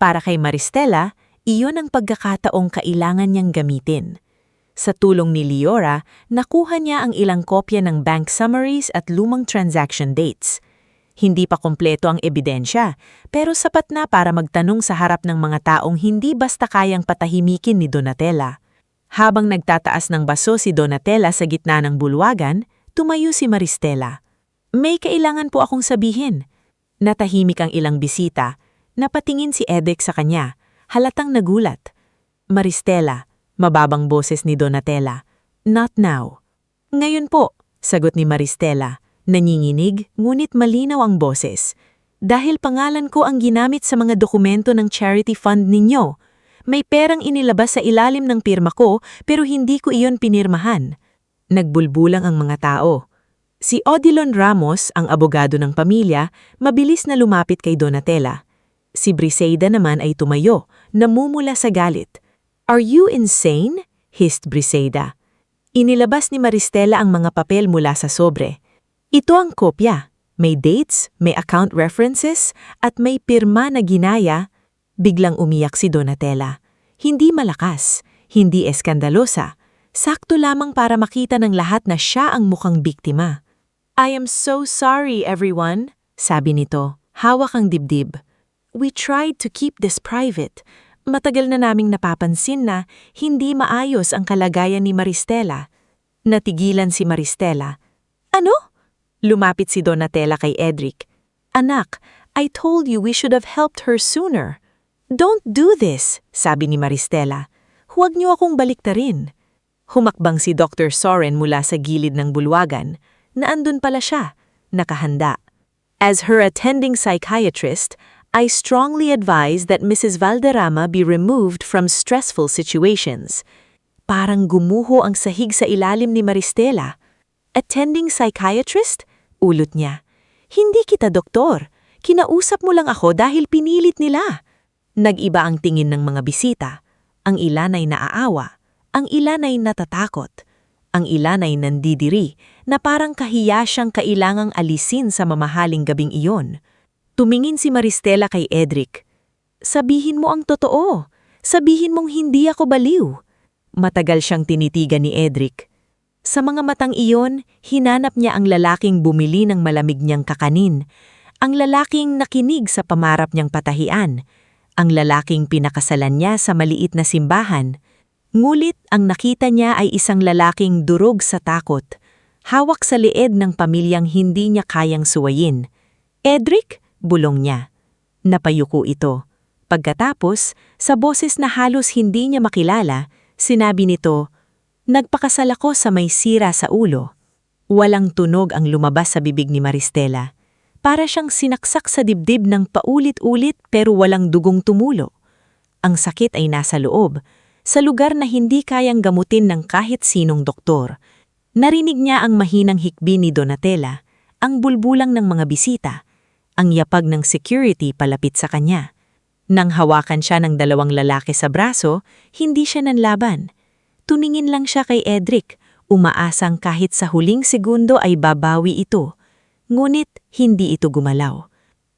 [SPEAKER 1] Para kay Maristela, iyon ang pagkakataong kailangan niyang gamitin. Sa tulong ni Leora, nakuha niya ang ilang kopya ng bank summaries at lumang transaction dates. Hindi pa kompleto ang ebidensya, pero sapat na para magtanong sa harap ng mga taong hindi basta kayang patahimikin ni Donatella. Habang nagtataas ng baso si Donatella sa gitna ng bulwagan, tumayo si Maristela. "May kailangan po akong sabihin." Natahimik ang ilang bisita. Napatingin si Edric sa kanya, halatang nagulat. "Maristela," mababang boses ni Donatella. "Not now." "Ngayon po," sagot ni Maristela. Nanginginig, ngunit malinaw ang boses. "Dahil pangalan ko ang ginamit sa mga dokumento ng charity fund ninyo. May perang inilabas sa ilalim ng pirma ko pero hindi ko iyon pinirmahan." Nagbulbulang ang mga tao. Si Odilon Ramos, ang abogado ng pamilya, mabilis na lumapit kay Donatella. Si Briseida naman ay tumayo, namumula sa galit. "Are you insane?" hissed Briseida. Inilabas ni Maristela ang mga papel mula sa sobre. Ito ang kopya. May dates, may account references, at may pirma na ginaya. Biglang umiyak si Donatella. Hindi malakas, hindi eskandalosa. Sakto lamang para makita ng lahat na siya ang mukhang biktima. "I am so sorry, everyone," sabi nito. Hawak ang dibdib. "We tried to keep this private. Matagal na naming napapansin na hindi maayos ang kalagayan ni Maristela." Natigilan si Maristela. "Ano?" Lumapit si Donatella kay Edric. "Anak, I told you we should have helped her sooner." "Don't do this," sabi ni Maristela. "Huwag niyo akong baliktarin." Humakbang si Dr. Soren mula sa gilid ng bulwagan. Naandun pala siya, nakahanda. "As her attending psychiatrist, I strongly advise that Mrs. Valderrama be removed from stressful situations." Parang gumuho ang sahig sa ilalim ni Maristela. "Attending psychiatrist?" Ulot niya. "Hindi kita doktor. Kinausap mo lang ako dahil pinilit nila." Nag-iba ang tingin ng mga bisita. Ang ilan ay naaawa. Ang ilan ay natatakot. Ang ilan ay nandidiri na parang kahiya siyang kailangang alisin sa mamahaling gabing iyon. Tumingin si Maristela kay Edric. "Sabihin mo ang totoo. Sabihin mong hindi ako baliw." Matagal siyang tinitigan ni Edric. Sa mga matang iyon, hinanap niya ang lalaking bumili ng malamig niyang kakanin, ang lalaking nakinig sa pamarap niyang patahian, ang lalaking pinakasalan niya sa maliit na simbahan. Ngulit ang nakita niya ay isang lalaking durog sa takot, hawak sa lieg ng pamilyang hindi niya kayang suwayin. "Edric?" bulong niya. Napayuko ito. Pagkatapos, sa boses na halos hindi niya makilala, sinabi nito, "Nagpakasal ako sa may sira sa ulo." Walang tunog ang lumabas sa bibig ni Maristela. Para siyang sinaksak sa dibdib ng paulit-ulit pero walang dugong tumulo. Ang sakit ay nasa loob.
[SPEAKER 2] sa lugar na hindi kayang gamutin ng kahit sinong doktor. Narinig niya ang mahinang hikbi ni Donatella, ang bulbulang ng mga bisita, ang yapag ng security palapit sa kanya. Nang hawakan siya ng dalawang lalaki sa braso, hindi siya nanlaban. Tuningin lang siya kay Edric, umaasang kahit sa huling segundo ay babawi ito. Ngunit hindi ito gumalaw.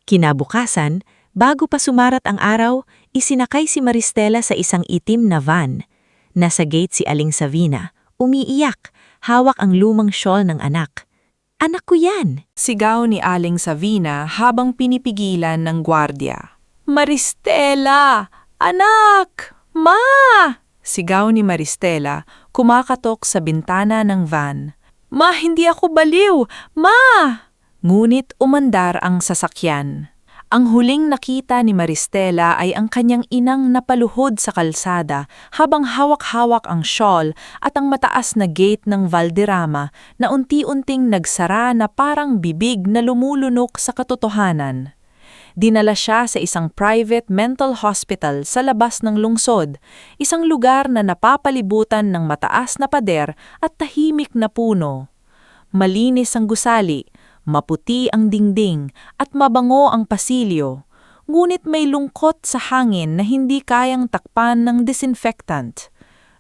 [SPEAKER 2] Kinabukasan, bago pa sumarat ang araw, isinakay si Maristela sa isang itim na van. Nasa gate si Aling Savina, umiiyak, hawak ang lumang shawl ng anak. "Anak ko yan!"
[SPEAKER 4] Sigaw ni Aling Savina habang pinipigilan ng gwardya. "Maristela! Anak! Ma!" Sigaw ni Maristela, kumakatok sa bintana ng van. "Ma, hindi ako baliw! Ma!" Ngunit umandar ang sasakyan. Ang huling nakita ni Maristela ay ang kanyang inang napaluhod sa kalsada habang hawak-hawak ang shawl at ang mataas na gate ng Valderrama na unti-unting nagsara na parang bibig na lumulunok sa katotohanan. Dinala siya sa isang private mental hospital sa labas ng lungsod, isang lugar na napapalibutan ng mataas na pader at tahimik na puno. Malinis ang gusali, maputi ang dingding at mabango ang pasilyo, ngunit may lungkot sa hangin na hindi kayang takpan ng disinfectant.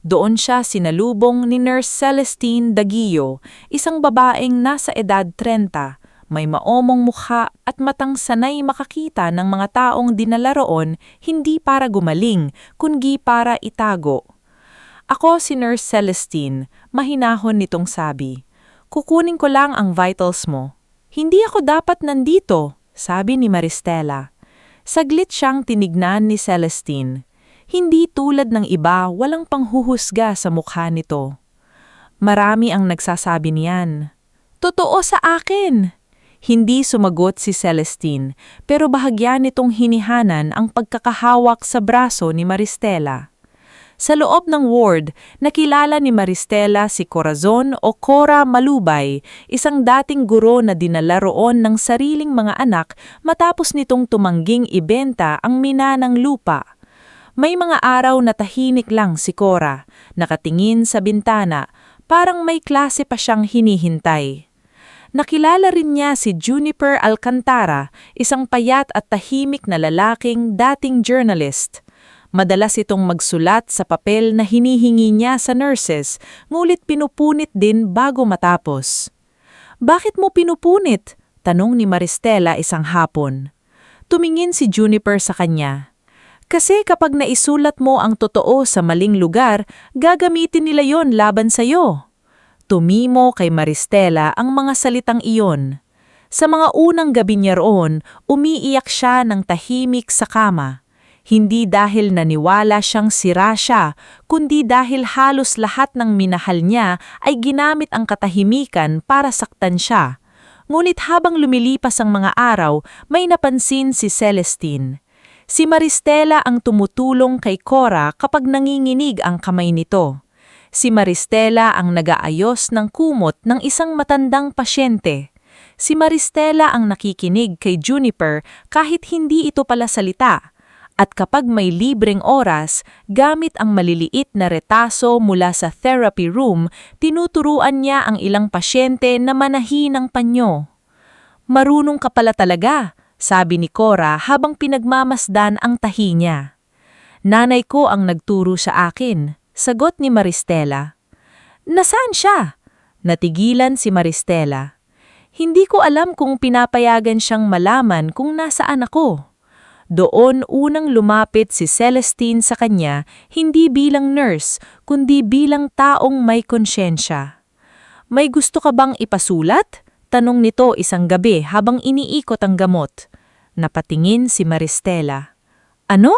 [SPEAKER 4] Doon siya sinalubong ni Nurse Celestine Daguillo, isang babaeng nasa edad 30, may maomong mukha at matang sanay makakita ng mga taong dinala roon hindi para gumaling, kundi para itago. "Ako si Nurse Celestine," mahinahon nitong sabi. "Kukunin ko lang ang vitals mo." "Hindi ako dapat nandito," sabi ni Maristela. Saglit siyang tinignan ni Celestine. Hindi tulad ng iba, walang panghuhusga sa mukha nito. "Marami ang nagsasabi niyan." "Totoo sa akin." Hindi sumagot si Celestine, pero bahagya nitong hinihanan ang pagkakahawak sa braso ni Maristela. Sa loob ng ward, nakilala ni Maristela si Corazon o Cora Malubay, isang dating guro na dinala roon ng sariling mga anak matapos nitong tumangging ibenta ang mina ng lupa. May mga araw na tahimik lang si Cora, nakatingin sa bintana, parang may klase pa siyang hinihintay. Nakilala rin niya si Juniper Alcantara, isang payat at tahimik na lalaking dating journalist. Madalas itong magsulat sa papel na hinihingi niya sa nurses, ngulit pinupunit din bago matapos. "Bakit mo pinupunit?" tanong ni Maristela isang hapon. Tumingin si Juniper sa kanya. "Kasi kapag naisulat mo ang totoo sa maling lugar, gagamitin nila yon laban sa'yo." Tumimo kay Maristela ang mga salitang iyon. Sa mga unang gabi niya roon, umiiyak siya ng tahimik sa kama. Hindi dahil naniwala siyang sira siya, kundi dahil halos lahat ng minahal niya ay ginamit ang katahimikan para saktan siya. Ngunit habang lumilipas ang mga araw, may napansin si Celestine. Si Maristela ang tumutulong kay Cora kapag nanginginig ang kamay nito. Si Maristela ang nag-aayos ng kumot ng isang matandang pasyente. Si Maristela ang nakikinig kay Juniper kahit hindi ito pala salita. At kapag may libreng oras, gamit ang maliliit na retaso mula sa therapy room, tinuturuan niya ang ilang pasyente na manahi ng panyo. "Marunong ka pala talaga," sabi ni Cora habang pinagmamasdan ang tahi niya. "Nanay ko ang nagturo sa akin," sagot ni Maristela. "Nasaan siya?" Natigilan si Maristela. "Hindi ko alam kung pinapayagan siyang malaman kung nasaan ako." Doon unang lumapit si Celestine sa kanya, hindi bilang nurse, kundi bilang taong may konsyensya. "May gusto ka bang ipasulat?" tanong nito isang gabi habang iniikot ang gamot. Napatingin si Maristela. "Ano?"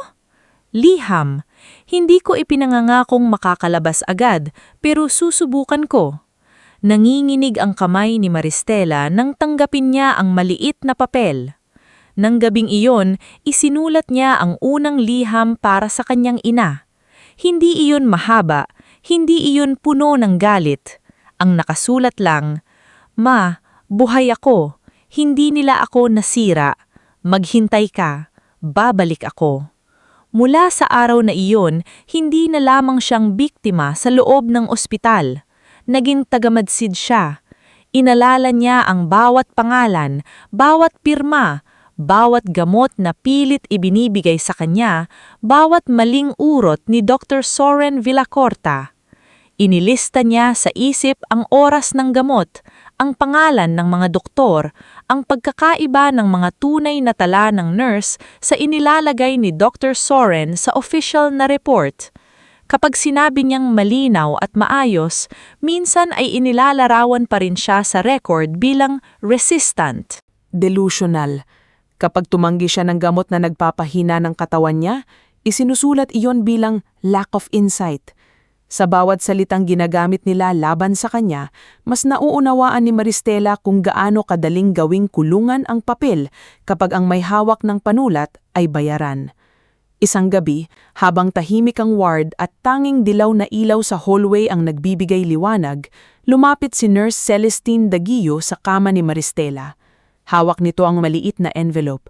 [SPEAKER 4] "Liham. Hindi ko ipinangangakong makakalabas agad, pero susubukan ko." Nanginginig ang kamay ni Maristela nang tanggapin niya ang maliit na papel. Nang gabing iyon, isinulat niya ang unang liham para sa kanyang ina. Hindi iyon mahaba, hindi iyon puno ng galit. Ang nakasulat lang, "Ma, buhay ako. Hindi nila ako nasira. Maghintay ka. Babalik ako." Mula sa araw na iyon, hindi na lamang siyang biktima sa loob ng ospital. Naging tagamadsid siya. Inalala niya ang bawat pangalan, bawat pirma, bawat gamot na pilit ibinibigay sa kanya, bawat maling urot ni Dr. Soren Villacorta. Inilista niya sa isip ang oras ng gamot, ang pangalan ng mga doktor, ang pagkakaiba ng mga tunay na tala ng nurse sa inilalagay ni Dr. Soren sa official na report. Kapag sinabi niyang malinaw at maayos, minsan ay inilalarawan pa rin siya sa record bilang resistant.
[SPEAKER 3] Delusional. Kapag tumanggi siya ng gamot na nagpapahina ng katawan niya, isinusulat iyon bilang lack of insight. Sa bawat salitang ginagamit nila laban sa kanya, mas nauunawaan ni Maristela kung gaano kadaling gawing kulungan ang papel kapag ang may hawak ng panulat ay bayaran. Isang gabi, habang tahimik ang ward at tanging dilaw na ilaw sa hallway ang nagbibigay liwanag, lumapit si Nurse Celestine Daguillo sa kama ni Maristela. Hawak nito ang maliit na envelope.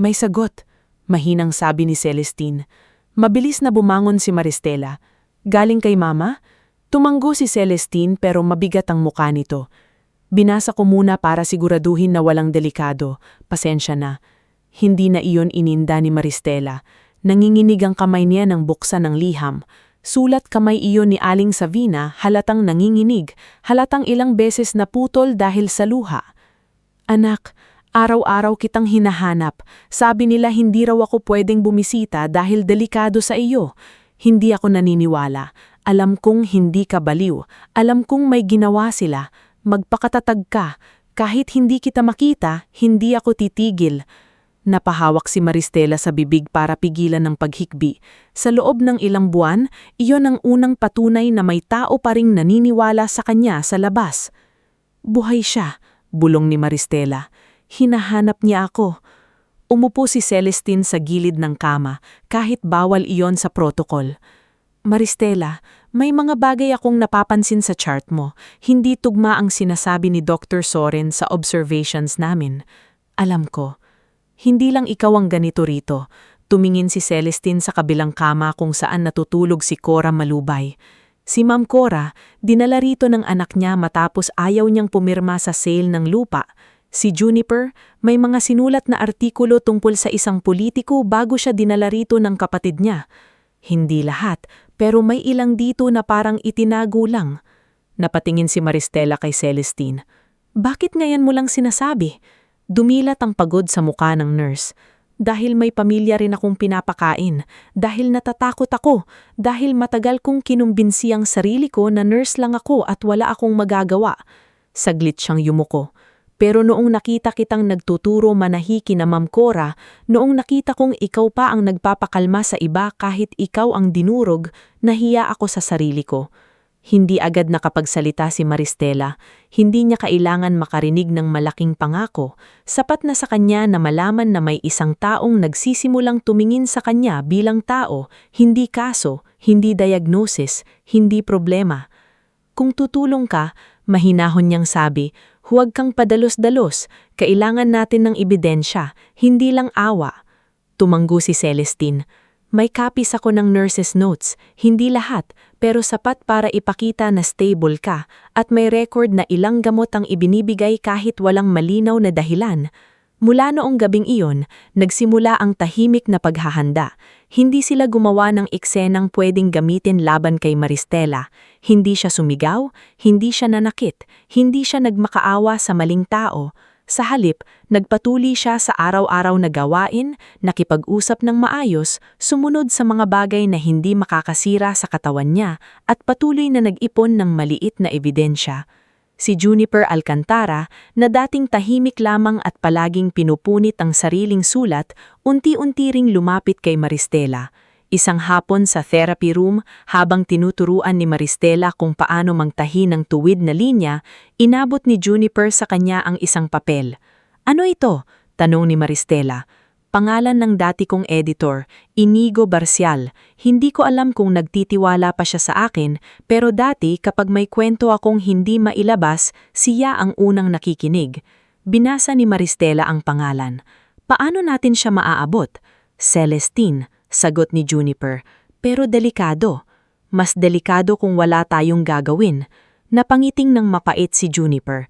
[SPEAKER 3] May sagot, mahinang sabi ni Celestine. Mabilis na bumangon si Maristela. Galing kay Mama? Tumanggo si Celestine pero mabigat ang mukha nito. Binasa ko muna para siguraduhin na walang delikado. Pasensya na. Hindi na iyon ininda ni Maristela. Nanginginig ang kamay niya ng buksan ng liham. Sulat kamay iyon ni Aling Savina, halatang nanginginig, halatang ilang beses naputol dahil sa luha. Anak, araw-araw kitang hinahanap. Sabi nila hindi raw ako pwedeng bumisita dahil delikado sa iyo. Hindi ako naniniwala. Alam kong hindi ka baliw. Alam kong may ginawa sila. Magpakatatag ka. Kahit hindi kita makita, hindi ako titigil. Napahawak si Maristela sa bibig para pigilan ng paghikbi. Sa loob ng ilang buwan, iyon ang unang patunay na may tao pa ring naniniwala sa kanya sa labas. Buhay siya, bulong ni Maristela. Hinahanap niya ako. Umupo si Celestine sa gilid ng kama, kahit bawal iyon sa protokol. Maristela, may mga bagay akong napapansin sa chart mo. Hindi tugma ang sinasabi ni Dr. Soren sa observations namin. Alam ko. Hindi lang ikaw ang ganito rito. Tumingin si Celestine sa kabilang kama kung saan natutulog si Cora Malubay. Si Ma'am Cora, dinala rito ng anak niya matapos ayaw niyang pumirma sa sale ng lupa. Si Juniper, may mga sinulat na artikulo tungkol sa isang politiko bago siya dinala rito ng kapatid niya. Hindi lahat, pero may ilang dito na parang itinago lang. Napatingin si Maristela kay Celestine. Bakit ngayon mo lang sinasabi? Dumilat ang pagod sa muka ng nurse. Dahil may pamilya rin akong pinapakain. Dahil natatakot ako. Dahil matagal kong kinumbinsi ang sarili ko na nurse lang ako at wala akong magagawa. Saglit siyang yumuko. Pero noong nakita kitang nagtuturo manahiki na Ma'am Cora, noong nakita kong ikaw pa ang nagpapakalma sa iba kahit ikaw ang dinurog, nahiya ako sa sarili ko. Hindi agad nakapagsalita si Maristela. Hindi niya kailangan makarinig ng malaking pangako. Sapat na sa kanya na malaman na may isang taong nagsisimulang tumingin sa kanya bilang tao, hindi kaso, hindi diagnosis, hindi problema. Kung tutulong ka, mahinahon niyang sabi, huwag kang padalos-dalos, kailangan natin ng ebidensya, hindi lang awa. Tumanggo si Celestine. May copies ako ng nurse's notes, hindi lahat, pero sapat para ipakita na stable ka at may record na ilang gamot ang ibinibigay kahit walang malinaw na dahilan. Mula noong gabing iyon, nagsimula ang tahimik na paghahanda. Hindi sila gumawa ng eksenang pwedeng gamitin laban kay Maristela. Hindi siya sumigaw, hindi siya nanakit, hindi siya nagmakaawa sa maling tao. Sa halip, nagpatuloy siya sa araw-araw na gawain, nakipag-usap ng maayos, sumunod sa mga bagay na hindi makakasira sa katawan niya, at patuloy na nag-ipon ng maliit na ebidensya. Si Juniper Alcantara, na dating tahimik lamang at palaging pinupunit ang sariling sulat, unti-unti ring lumapit kay Maristela. Isang hapon sa therapy room, habang tinuturuan ni Maristela kung paano mangtahi ng tuwid na linya, inabot ni Juniper sa kanya ang isang papel. "Ano ito?" tanong ni Maristela. "Pangalan ng dati kong editor, Inigo Barcial. Hindi ko alam kung nagtitiwala pa siya sa akin, pero dati kapag may kwento akong hindi mailabas, siya ang unang nakikinig." Binasa ni Maristela ang pangalan. "Paano natin siya maaabot?" "Celestine,"
[SPEAKER 2] sagot ni Juniper. Pero delikado. Mas delikado kung wala tayong gagawin. Napangiting ng mapait si Juniper.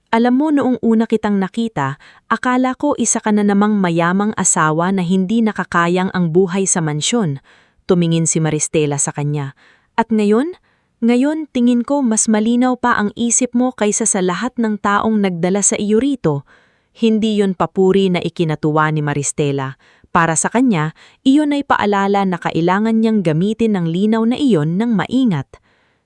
[SPEAKER 2] Alam mo, noong una kitang nakita, akala ko isa ka na namang mayamang asawa na hindi nakakayang ang buhay sa mansyon. Tumingin si Maristela sa kanya. At ngayon? Ngayon, tingin ko mas malinaw pa ang isip mo kaysa sa lahat ng taong nagdala sa iyo rito. Hindi yon papuri na ikinatuwa ni Maristela. Para sa kanya, iyon ay paalala na kailangan niyang gamitin ng linaw na iyon ng maingat.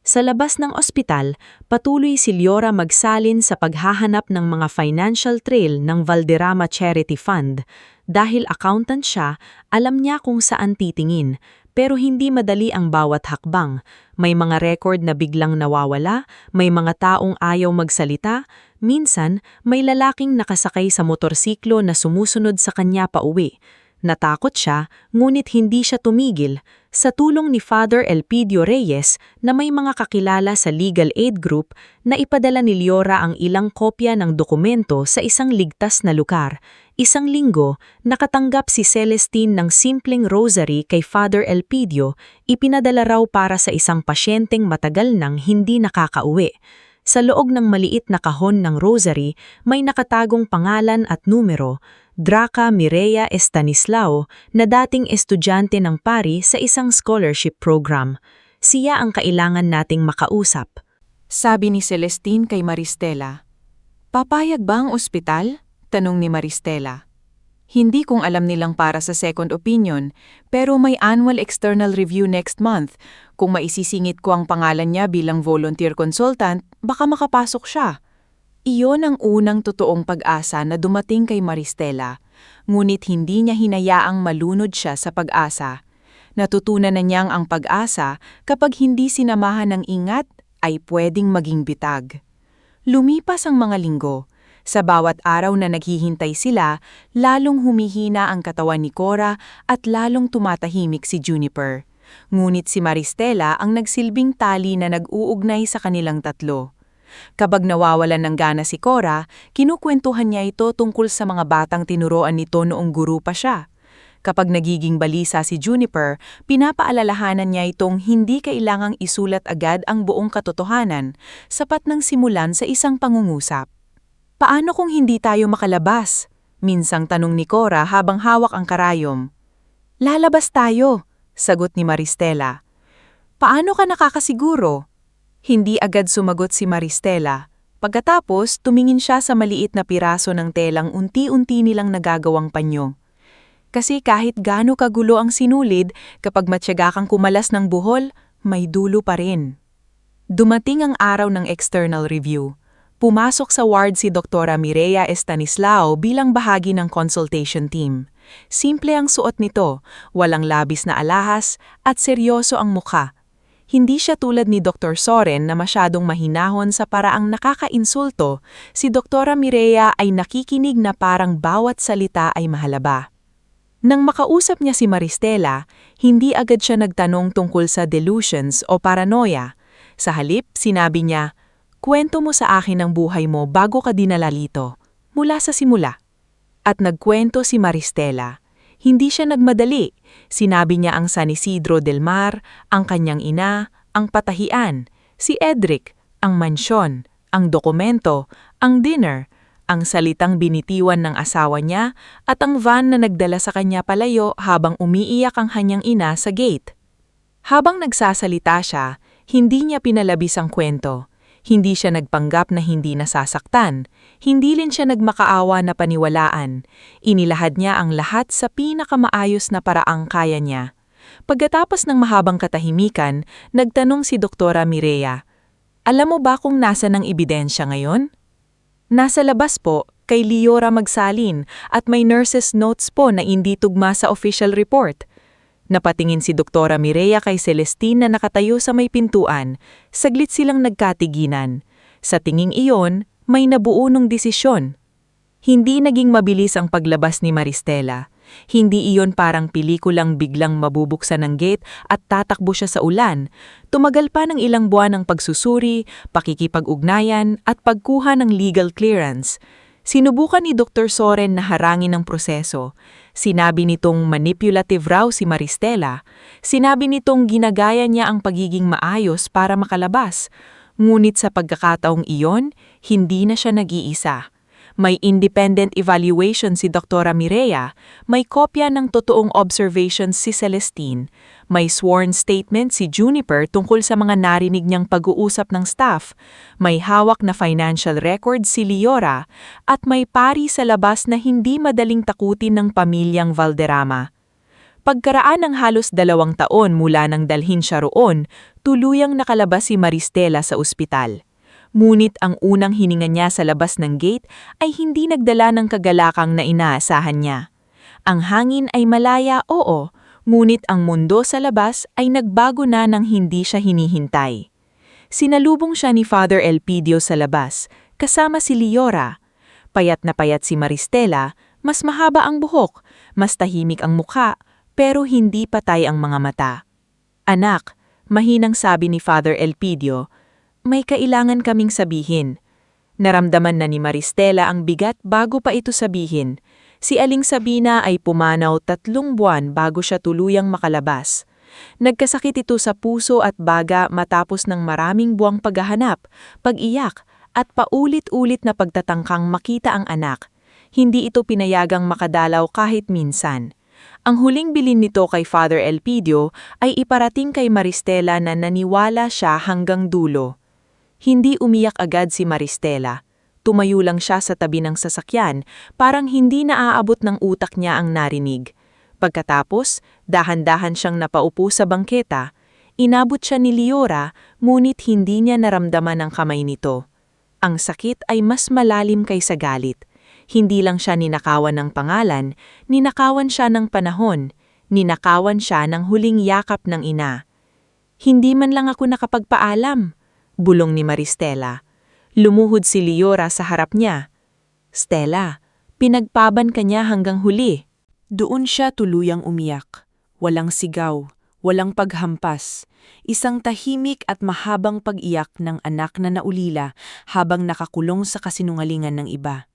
[SPEAKER 2] Sa labas ng ospital, patuloy si Liora magsalin sa paghahanap ng mga financial trail ng Valderrama Charity Fund. Dahil accountant siya, alam niya kung saan titingin. Pero hindi madali ang bawat hakbang. May mga record na biglang nawawala, may mga taong ayaw magsalita, minsan may lalaking nakasakay sa motorsiklo na sumusunod sa kanya pauwi. Natakot siya, ngunit hindi siya tumigil. Sa tulong ni Father Elpidio Reyes na may mga kakilala sa legal aid group, na ipadala ni Liora ang ilang kopya ng dokumento sa isang ligtas na lugar. Isang linggo, nakatanggap si Celestine ng simpleng rosary kay Father Elpidio, ipinadala raw para sa isang pasyenteng matagal nang hindi nakakauwi. Sa loob ng maliit na kahon ng rosary, may nakatagong pangalan at numero, Draca Mireya Estanislao, na dating estudyante ng pari sa isang scholarship program. Siya ang kailangan nating makausap.
[SPEAKER 4] Sabi ni Celestine kay Maristela. Papayag ba ang ospital? Tanong ni Maristela. Hindi kong alam nilang para sa second opinion, pero may annual external review next month. Kung maisisingit ko ang pangalan niya bilang volunteer consultant, baka makapasok siya. Iyon ang unang totoong pag-asa na dumating kay Maristela, ngunit hindi niya hinayaang malunod siya sa pag-asa. Natutunan na niyang ang pag-asa kapag hindi sinamahan ng ingat ay pwedeng maging bitag. Lumipas ang mga linggo. Sa bawat araw na naghihintay sila, lalong humihina ang katawan ni Cora at lalong tumatahimik si Juniper. Ngunit si Maristela ang nagsilbing tali na nag-uugnay sa kanilang tatlo. Kapag nawawalan ng gana si Cora, kinukwentuhan niya ito tungkol sa mga batang tinuruan nito noong guro pa siya. Kapag nagiging balisa si Juniper, pinapaalalahanan niya itong hindi kailangang isulat agad ang buong katotohanan, sapat nang simulan sa isang pangungusap. Paano kung hindi tayo makalabas? Minsang tanong ni Cora habang hawak ang karayom. Lalabas tayo, sagot ni Maristela. Paano ka nakakasiguro? Hindi agad sumagot si Maristela. Pagkatapos, tumingin siya sa maliit na piraso ng telang unti-unti nilang nagagawang panyo. Kasi kahit gaano kagulo ang sinulid, kapag matyaga kang kumalas ng buhol, may dulo pa rin. Dumating ang araw ng external review. Pumasok sa ward si Dr. Mireya Estanislao bilang bahagi ng consultation team. Simple ang suot nito, walang labis na alahas, at seryoso ang mukha. Hindi siya tulad ni Dr. Soren na masyadong mahinahon sa paraang nakakainsulto. Si Dr. Mireya ay nakikinig na parang bawat salita ay mahalaba. Nang makausap niya si Maristela, hindi agad siya nagtanong tungkol sa delusions o paranoia. Sa halip, sinabi niya, "Kwento mo sa akin ang buhay mo bago ka dinala rito, mula sa simula." At nagkwento si Maristela. Hindi siya nagmadali. Sinabi niya ang San Isidro del Mar, ang kanyang ina, ang patahian, si Edric, ang mansyon, ang dokumento, ang dinner, ang salitang binitiwan ng asawa niya, at ang van na nagdala sa kanya palayo habang umiiyak ang kanyang ina sa gate. Habang nagsasalita siya, hindi niya pinalabis ang kwento. Hindi siya nagpanggap na hindi nasasaktan. Hindi rin siya nagmakaawa na paniwalaan. Inilahad niya ang lahat sa pinakamaayos na paraang kaya niya. Pagkatapos ng mahabang katahimikan, nagtanong si Dr. Mireya, "Alam mo ba kung nasa ng ebidensya ngayon?" "Nasa labas po, kay Liora magsalin, at may nurse's notes po na hindi tugma sa official report." Napatingin si Dr. Mireya kay Celestine na nakatayo sa may pintuan. Saglit silang nagkatiginan. Sa tinging iyon, may nabuo ng desisyon. Hindi naging mabilis ang paglabas ni Maristela. Hindi iyon parang pelikulang biglang mabubuksan ng gate at tatakbo siya sa ulan. Tumagal pa ng ilang buwan ng pagsusuri, pakikipag-ugnayan at pagkuha ng legal clearance. Sinubukan ni Dr. Soren na harangin ang proseso. Sinabi nitong manipulative raw si Maristela. Sinabi nitong ginagaya niya ang pagiging maayos para makalabas. Ngunit sa pagkakataong iyon, hindi na siya nag-iisa. May independent evaluation si Dr. Mireya, may kopya ng totoong observations si Celestine, may sworn statement si Juniper tungkol sa mga narinig niyang pag-uusap ng staff, may hawak na financial record si Liora, at may pari sa labas na hindi madaling takutin ng pamilyang Valderrama. Pagkaraan ng halos 2 taon mula nang dalhin siya roon, tuluyang nakalabas si Maristela sa ospital. Ngunit ang unang hininga niya sa labas ng gate ay hindi nagdala ng kagalakang na inaasahan niya. Ang hangin ay malaya, oo, ngunit ang mundo sa labas ay nagbago na nang hindi siya hinihintay. Sinalubong siya ni Father Elpidio sa labas, kasama si Liora. Payat na payat si Maristela, mas mahaba ang buhok, mas tahimik ang mukha, pero hindi patay ang mga mata. "Anak," mahinang sabi ni Father Elpidio, "may kailangan kaming sabihin." Naramdaman na ni Maristela ang bigat bago pa ito sabihin. Si Aling Sabina ay pumanaw 3 buwan bago siya tuluyang makalabas. Nagkasakit ito sa puso at baga matapos ng maraming buwang paghahanap, pag-iyak, at paulit-ulit na pagtatangkang makita ang anak. Hindi ito pinayagang makadalaw kahit minsan. Ang huling bilin nito kay Father Elpidio ay iparating kay Maristela na naniwala siya hanggang dulo. Hindi umiyak agad si Maristela. Tumayo lang siya sa tabi ng sasakyan, parang hindi naaabot ng utak niya ang narinig. Pagkatapos, dahan-dahan siyang napaupo sa bangketa. Inabot siya ni Liora, ngunit hindi niya naramdaman ang kamay nito. Ang sakit ay mas malalim kaysa galit. Hindi lang siya ninakawan ng pangalan, ninakawan siya ng panahon, ninakawan siya ng huling yakap ng ina. "Hindi man lang ako nakapagpaalam," bulong ni Maristela. Lumuhod si Liora sa harap niya. "Stella, pinagpaban ka niya hanggang huli."
[SPEAKER 3] Doon siya tuluyang umiyak. Walang sigaw, walang paghampas. Isang tahimik at mahabang pag-iyak ng anak na naulila habang nakakulong sa kasinungalingan ng iba.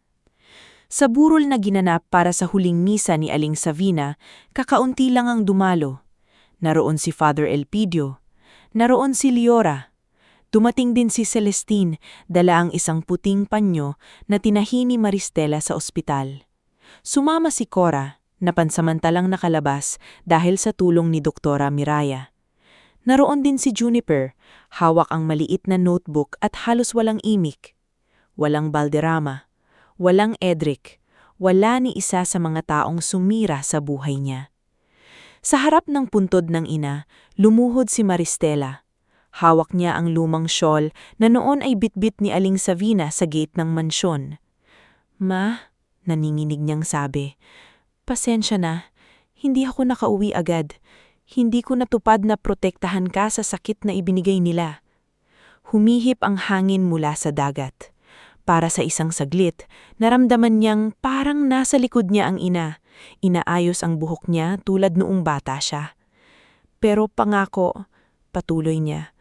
[SPEAKER 3] Sa burol na ginanap para sa huling misa ni Aling Savina, kakaunti lang ang dumalo. Naroon si Father Elpidio. Naroon si Liora. Dumating din si Celestine, dala ang isang puting panyo na tinahi ni Maristela sa ospital. Sumama si Cora, na pansamantalang nakalabas dahil sa tulong ni Dr. Mireya. Naroon din si Juniper, hawak ang maliit na notebook at halos walang imik. Walang Valderrama, walang Edric, wala ni isa sa mga taong sumira sa buhay niya. Sa harap ng puntod ng ina, lumuhod si Maristela. Hawak niya ang lumang shawl na noon ay bitbit ni Aling Savina sa gate ng mansyon. "Ma," naninginig niyang sabi, "pasensya na, hindi ako nakauwi agad. Hindi ko natupad na protektahan ka sa sakit na ibinigay nila." Humihip ang hangin mula sa dagat. Para sa isang saglit, naramdaman niyang parang nasa likod niya ang ina. Inaayos ang buhok niya tulad noong bata siya. "Pero pangako," patuloy niya,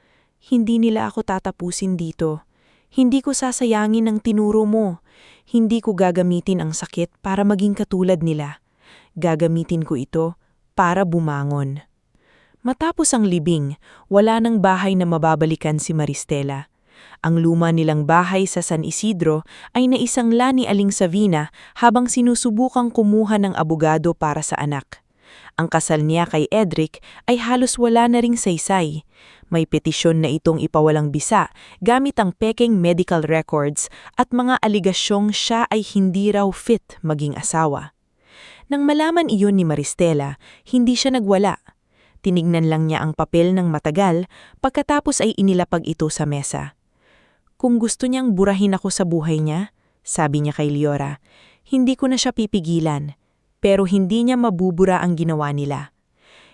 [SPEAKER 3] "hindi nila ako tatapusin dito. Hindi ko sasayangin ang tinuro mo. Hindi ko gagamitin ang sakit para maging katulad nila. Gagamitin ko ito para bumangon." Matapos ang libing, wala nang bahay na mababalikan si Maristela. Ang luma nilang bahay sa San Isidro ay naisangla ni Aling Savina habang sinusubukang kumuha ng abogado para sa anak. Ang kasal niya kay Edric ay halos wala na ring saysay. May petisyon na itong ipawalang bisa gamit ang pekeng medical records at mga aligasyong siya ay hindi raw fit maging asawa. Nang malaman iyon ni Maristela, hindi siya nagwala. Tinignan lang niya ang papel ng matagal, pagkatapos ay inilapag ito sa mesa. "Kung gusto niyang burahin ako sa buhay niya," sabi niya kay Liora, "hindi ko na siya pipigilan, pero hindi niya mabubura ang ginawa nila.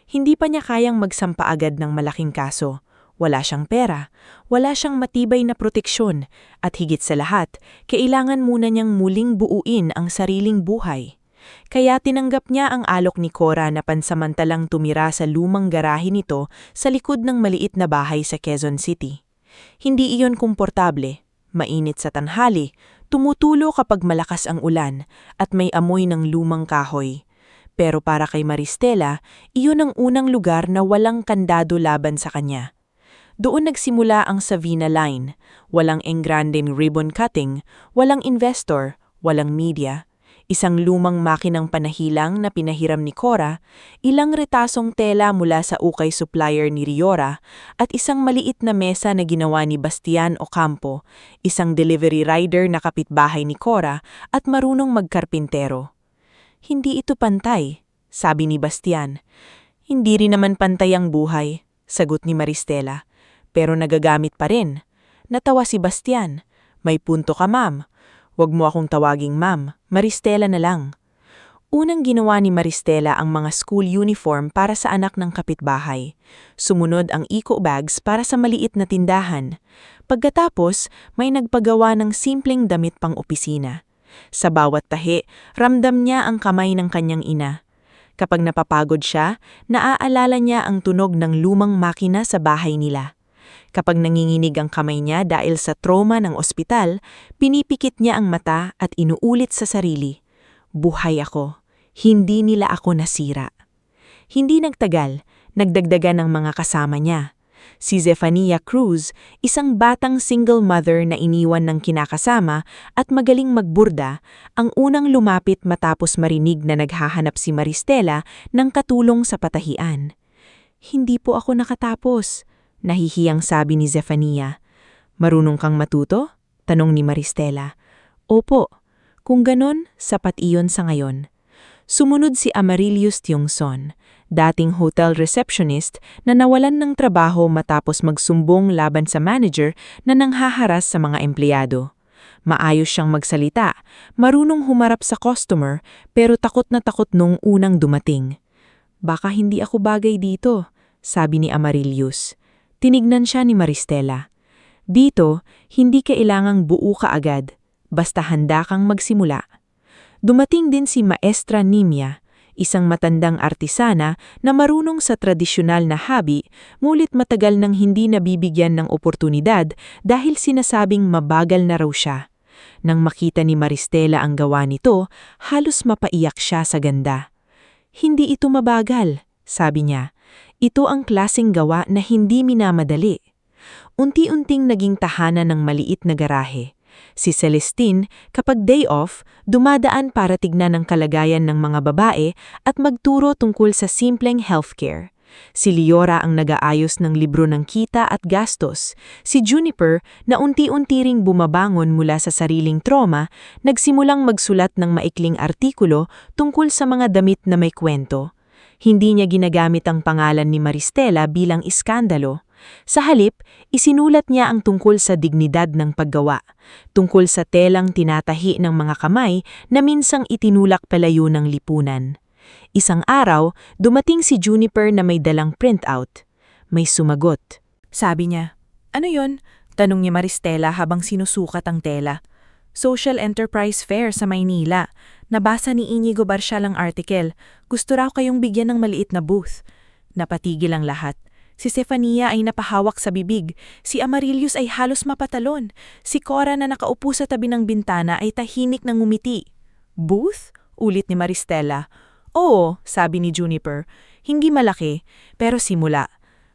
[SPEAKER 3] Hindi pa niya kayang magsampa agad ng malaking kaso. Wala siyang pera, wala siyang matibay na proteksyon, at higit sa lahat, kailangan muna niyang muling buuin ang sariling buhay. Kaya tinanggap niya ang alok ni Cora na pansamantalang tumira sa lumang garahe nito sa likod ng maliit na bahay sa Quezon City. Hindi iyon komportable, mainit sa tanghali, tumutulo kapag malakas ang ulan, at may amoy ng lumang kahoy.
[SPEAKER 2] Pero para kay Maristela, iyon ang unang lugar na walang kandado laban sa kanya. Doon nagsimula ang Savina Line. Walang engranding ribbon cutting, walang investor, walang media. Isang lumang makinang panahilang na pinahiram ni Cora, ilang retasong tela mula sa ukay supplier ni Riora, at isang maliit na mesa na ginawa ni Bastian Ocampo, isang delivery rider na kapitbahay ni Cora at marunong magkarpintero. Hindi ito pantay, sabi ni Bastian. Hindi rin naman pantay ang buhay, sagot ni Maristela. Pero nagagamit pa rin. Natawa si Bastian. May punto ka, ma'am. Huwag mo akong tawaging ma'am, Maristela na lang. Unang ginawa ni Maristela ang mga school uniform para sa anak ng kapitbahay. Sumunod ang eco bags para sa maliit na tindahan. Pagkatapos, may nagpagawa ng simpleng damit pang opisina. Sa bawat tahi, ramdam niya ang kamay ng kanyang ina. Kapag napapagod siya, naaalala niya ang tunog ng lumang makina sa bahay nila. Kapag nanginginig ang kamay niya dahil sa trauma ng ospital, pinipikit niya ang mata at inuulit sa sarili, "Buhay ako, hindi nila ako nasira." Hindi nagtagal, nagdagdagan ng mga kasama niya. Si Zefania Cruz, isang batang single mother na iniwan ng kinakasama at magaling magburda, ang unang lumapit matapos marinig na naghahanap si Maristela ng katulong sa patahian. "Hindi po ako nakatapos," nahihiyang sabi ni Zefania. "Marunong kang matuto?" tanong ni Maristela. "Opo, kung ganon, sapat iyon sa ngayon." Sumunod si Amarilius Tiongson, dating hotel receptionist na nawalan ng trabaho matapos magsumbong laban sa manager na nanghaharas sa mga empleyado. Maayos siyang magsalita, marunong humarap sa customer, pero takot na takot nung unang dumating. "Baka hindi ako bagay dito," sabi ni Amarilius. Tinignan siya ni Maristela. "Dito, hindi kailangang buo ka agad, basta handa kang magsimula." Dumating din si Maestra Nimia, isang matandang artisana na marunong sa tradisyonal na hobby, ngunit matagal nang hindi nabibigyan ng oportunidad dahil sinasabing mabagal na raw siya. Nang makita ni Maristela ang gawa nito, halos mapaiyak siya sa ganda. "Hindi ito mabagal," sabi niya. "Ito ang klaseng gawa na hindi minamadali." Unti-unting naging tahanan ng maliit na garahe. Si Celestine, kapag day off, dumadaan para tignan ang kalagayan ng mga babae at magturo tungkol sa simpleng healthcare. Si Liora ang nag-aayos ng libro ng kita at gastos. Si Juniper, na unti-unti ring bumabangon mula sa sariling trauma, nagsimulang magsulat ng maikling artikulo tungkol sa mga damit na may kwento. Hindi niya ginagamit ang pangalan ni Maristela bilang iskandalo. Sa halip, isinulat niya ang tungkol sa dignidad ng paggawa, tungkol sa telang tinatahi ng mga kamay na minsang itinulak palayo ng lipunan. Isang araw, dumating si Juniper na may dalang printout. May sumagot.
[SPEAKER 4] Sabi niya, "Ano yon?" tanong ni Maristela habang sinusukat ang tela. "Social Enterprise Fair sa Maynila. Nabasa ni Inigo Barcial ang article. Gusto raw kayong bigyan ng maliit na booth." Napatigil ang lahat. Si Zefania ay napahawak sa bibig. Si Amarilius ay halos mapatalon. Si Cora na nakaupo sa tabi ng bintana ay tahimik na ngumiti. "Booth?" ulit ni Maristela. "Oo," sabi ni Juniper. "Hindi malaki, pero simula."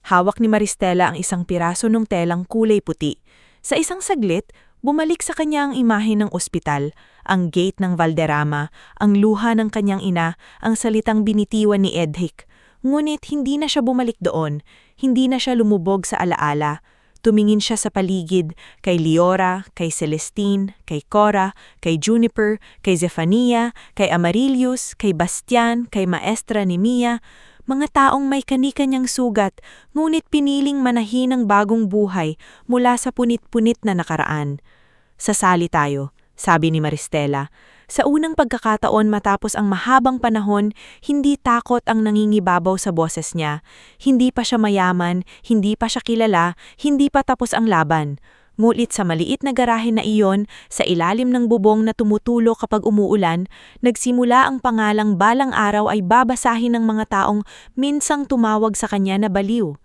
[SPEAKER 4] Hawak ni Maristela ang isang piraso ng telang kulay puti. Sa isang saglit, bumalik sa kanya ang imahe ng ospital, ang gate ng Valderrama, ang luha ng kanyang ina, ang salitang binitiwan ni Edric. Ngunit hindi na siya bumalik doon, hindi na siya lumubog sa alaala. Tumingin siya sa paligid, kay Liora, kay Celestine, kay Cora, kay Juniper, kay Zefania, kay Amarilius, kay Bastian, kay Maestra Nimia, mga taong may kani-kanyang sugat, ngunit piniling manahin ng bagong buhay mula sa punit-punit na nakaraan. "Sasali tayo," sabi ni Maristela. Sa unang pagkakataon matapos ang mahabang panahon, hindi takot ang nangingibabaw sa boses niya. Hindi pa siya mayaman, hindi pa siya kilala, hindi pa tapos ang laban. Ngunit sa maliit na garahe na iyon, sa ilalim ng bubong na tumutulo kapag umuulan, nagsimula ang pangalang balang araw ay babasahin ng mga taong minsang tumawag sa kanya na baliw.